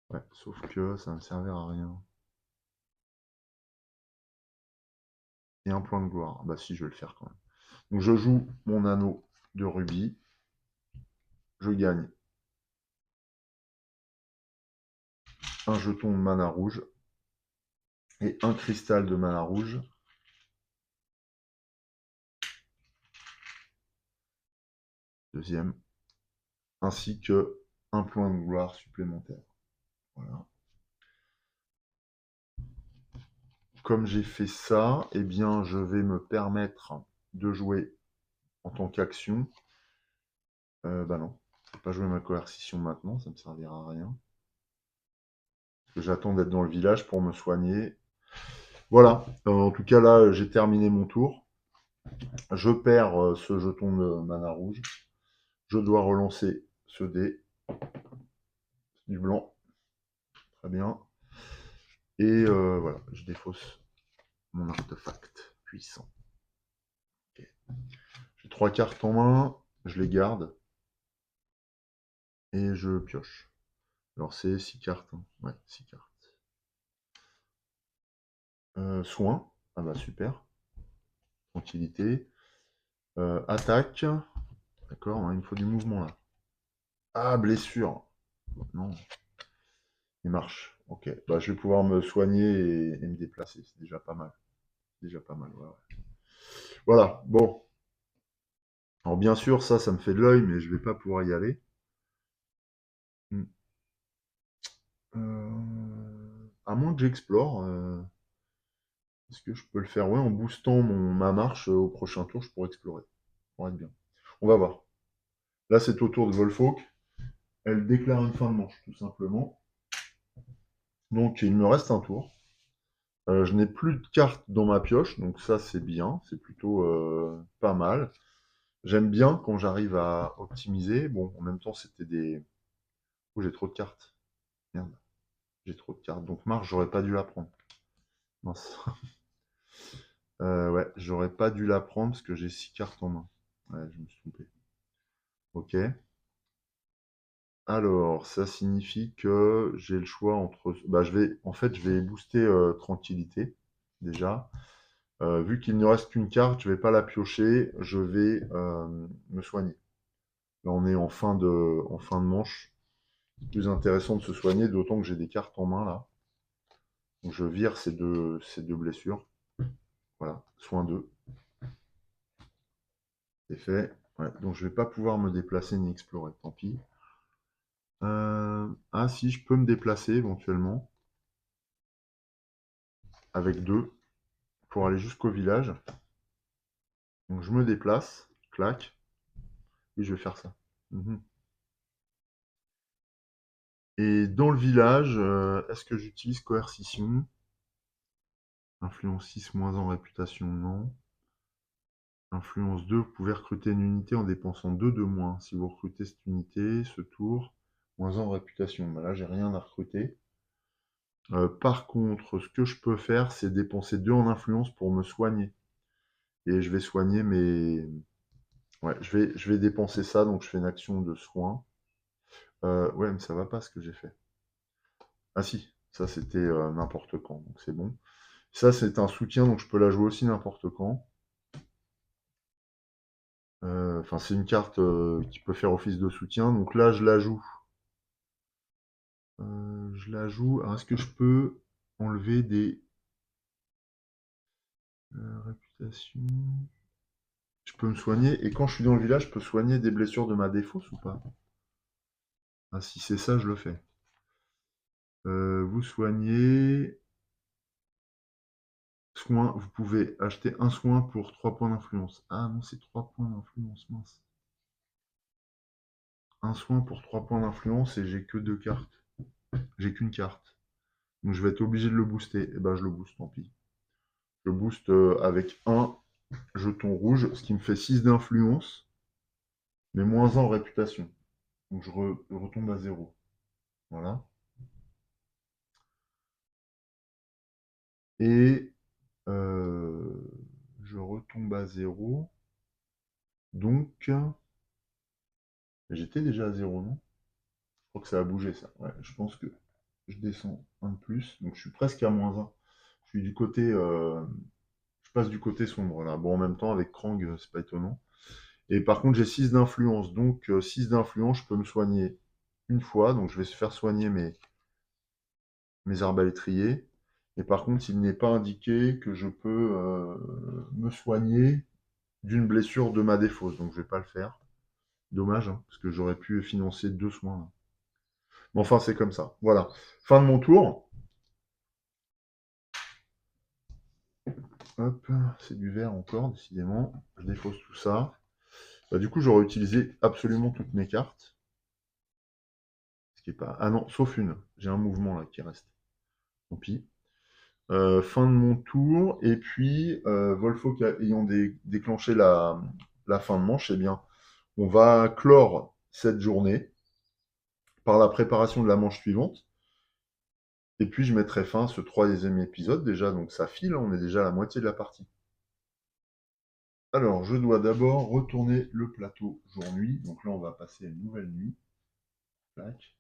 Ouais, sauf que ça ne me servir à rien. Et un point de gloire. Bah si, je vais le faire quand même. Donc je joue mon anneau de rubis. Je gagne un jeton de mana rouge et un cristal de mana rouge. Deuxième. Ainsi que un point de gloire supplémentaire. Voilà. comme j'ai fait ça, eh bien, je vais me permettre de jouer en tant qu'action. Bah non, je vais pas jouer ma coercition maintenant, ça me servira à rien. Parce que j'attends d'être dans le village pour me soigner. Voilà, en tout cas là, j'ai terminé mon tour. Je perds ce jeton de mana rouge. Je dois relancer ce dé. Du blanc. Très bien. Et voilà, je défausse mon artefact puissant. Okay. J'ai 3 cartes en main, je les garde. Et je pioche. Alors c'est 6 cartes. Hein. Ouais, 6 cartes. Soin. Ah bah super. Tranquillité. Attaque. D'accord, hein, il me faut du mouvement là. Ah, blessure. Non. Il marche. Ok. Bah, je vais pouvoir me soigner et me déplacer. C'est déjà pas mal. Déjà pas mal, ouais, ouais. Voilà, bon. Alors bien sûr, ça me fait de l'œil, mais je vais pas pouvoir y aller. À moins que j'explore. Est-ce que je peux le faire? Ouais, en boostant ma marche au prochain tour, je pourrais explorer. Ça pourrait être bien. On va voir. Là, c'est au tour de Wolfolk. Elle déclare une fin de manche, tout simplement. Donc, il me reste un tour. Je n'ai plus de cartes dans ma pioche, donc ça, c'est bien. C'est plutôt pas mal. J'aime bien quand j'arrive à optimiser. Bon, en même temps, c'était des... Oh, j'ai trop de cartes. Merde, j'ai trop de cartes. Donc, marche, j'aurais pas dû la prendre. Mince. Ouais, j'aurais pas dû la prendre parce que j'ai 6 cartes en main. Ouais, je me suis trompé. Ok. Alors, ça signifie que j'ai le choix entre... Bah, je vais booster Tranquillité, déjà. Vu qu'il ne reste qu'une carte, je vais pas la piocher, je vais me soigner. Là, on est en fin de manche. C'est plus intéressant de se soigner, d'autant que j'ai des cartes en main, là. Donc, je vire ces deux blessures. Voilà, soin 2. C'est fait. Ouais, donc, je vais pas pouvoir me déplacer ni explorer, tant pis. Ah si, je peux me déplacer éventuellement avec 2 pour aller jusqu'au village. Donc je me déplace, clac, et je vais faire ça. Mhm. Et dans le village, est-ce que j'utilise coercition? Influence 6 moins en réputation, non. Influence 2, vous pouvez recruter une unité en dépensant 2 de moins. Si vous recrutez cette unité, ce tour, moins en réputation. Ben là, j'ai rien à recruter. Par contre, ce que je peux faire, c'est dépenser 2 en influence pour me soigner. Et je vais soigner mes... Ouais, je vais dépenser ça, donc je fais une action de soin. Ouais, mais ça va pas ce que j'ai fait. Ah si, ça c'était n'importe quand, donc c'est bon. Ça c'est un soutien, donc je peux la jouer aussi n'importe quand. Enfin, c'est une carte qui peut faire office de soutien, donc là je la joue. Je la joue. Alors est-ce que je peux enlever des réputations? Je peux me soigner, et quand je suis dans le village, je peux soigner des blessures de ma défausse ou pas? Ah si c'est ça, je le fais. Vous soignez. Soin, vous pouvez acheter un soin pour 3 points d'influence. Ah non, c'est 3 points d'influence, mince. Un soin pour 3 points d'influence et j'ai que 2 cartes. J'ai qu'une carte. Donc je vais être obligé de le booster. Et ben je le booste, tant pis. Je booste avec un jeton rouge, ce qui me fait 6 d'influence, mais moins 1 en réputation. Donc je retombe à 0. Voilà. Et je retombe à 0. Donc, j'étais déjà à 0, non? Je crois que ça a bougé, ça. Ouais, je pense que je descends un de plus. Donc, je suis presque à moins 1. Je suis du côté... je passe du côté sombre, là. Bon, en même temps, avec Krang, c'est pas étonnant. Et par contre, j'ai 6 d'influence. Donc, 6 d'influence, je peux me soigner une fois. Donc, je vais se faire soigner mes arbalétriers. Et par contre, il n'est pas indiqué que je peux me soigner d'une blessure de ma défausse. Donc, je vais pas le faire. Dommage, hein, parce que j'aurais pu financer 2 soins, là. Mais enfin, c'est comme ça. Voilà. Fin de mon tour. Hop, c'est du vert encore, décidément. Je défausse tout ça. Bah, du coup, j'aurais utilisé absolument toutes mes cartes. Ce qui est pas... Ah non, sauf une. J'ai un mouvement là qui reste. Tant pis. Fin de mon tour. Et puis, Volfolk ayant déclenché la fin de manche, eh bien, on va clore cette journée par la préparation de la manche suivante. Et puis, je mettrai fin à ce troisième épisode déjà. Donc, ça file, on est déjà à la moitié de la partie. Alors, je dois d'abord retourner le plateau jour-nuit. Donc là, on va passer à une nouvelle nuit. Clac.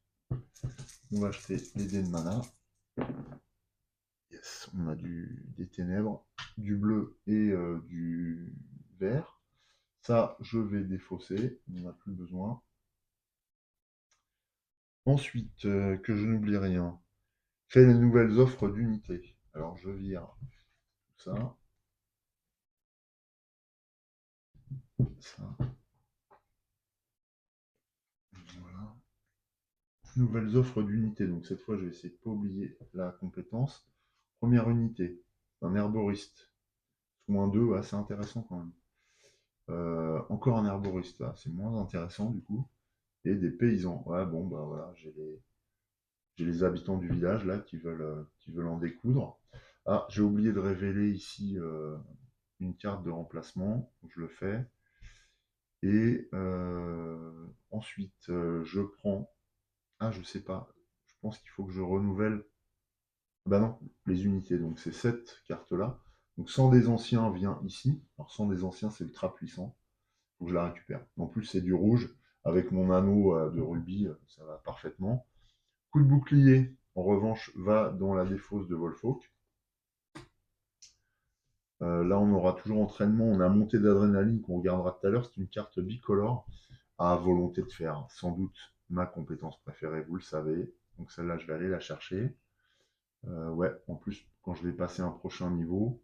On va acheter les dés de mana. Yes, on a des ténèbres, du bleu et du vert. Ça, je vais défausser, on n'en a plus besoin. Ensuite, que je n'oublie rien, fais les nouvelles offres d'unité. Alors, je vire tout ça. Ça. Voilà. Nouvelles offres d'unité. Donc, cette fois, je vais essayer de ne pas oublier la compétence. Première unité, un herboriste. Soin 2, ouais, c'est intéressant quand même. Encore un herboriste, là, c'est moins intéressant du coup. Et des paysans. Ouais, bon, bah voilà, j'ai les habitants du village là qui veulent en découdre. Ah, j'ai oublié de révéler ici une carte de remplacement. Je le fais. Et ensuite, je prends. Ah, je sais pas. Je pense qu'il faut que je renouvelle. Bah non, les unités. Donc c'est cette carte-là. Donc 100 des anciens vient ici. Alors 100 des anciens, c'est ultra puissant. Faut que je la récupère. En plus, c'est du rouge. Avec mon anneau de rubis, ça va parfaitement. Coup de bouclier, en revanche, va dans la défausse de Volfolk. Là, on aura toujours entraînement. On a montée d'adrénaline qu'on regardera tout à l'heure. C'est une carte bicolore à volonté de faire. Sans doute ma compétence préférée, vous le savez. Donc celle-là, je vais aller la chercher. Ouais, en plus, quand je vais passer un prochain niveau,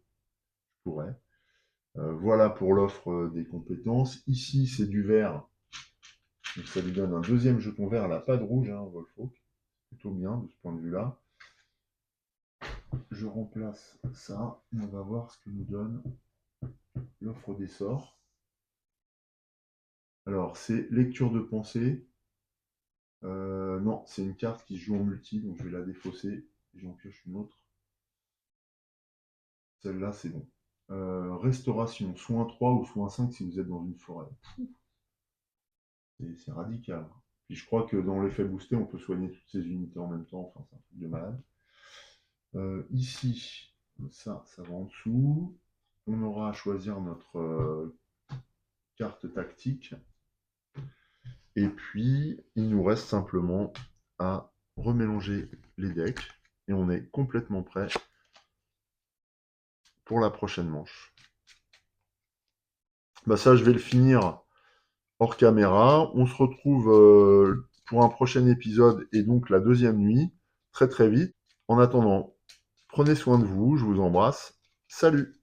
je pourrais. Voilà pour l'offre des compétences. Ici, c'est du vert. Donc ça lui donne un deuxième jeton vert. Elle n'a pas de rouge, hein, Volfolk. Plutôt bien de ce point de vue-là. Je remplace ça. On va voir ce que nous donne l'offre des sorts. Alors, c'est lecture de pensée. Non, c'est une carte qui se joue en multi, donc je vais la défausser. J'en pioche une autre. Celle-là, c'est bon. Restauration, soin 3 ou soin 5 si vous êtes dans une forêt. C'est radical. Puis je crois que dans l'effet boosté, on peut soigner toutes ces unités en même temps. Enfin, c'est un truc de malade. Ici, ça va en dessous. On aura à choisir notre carte tactique. Et puis, il nous reste simplement à remélanger les decks. Et on est complètement prêt pour la prochaine manche. Bah ça, je vais le finir hors caméra. On se retrouve pour un prochain épisode et donc la deuxième nuit, très très vite. En attendant, prenez soin de vous, je vous embrasse. Salut!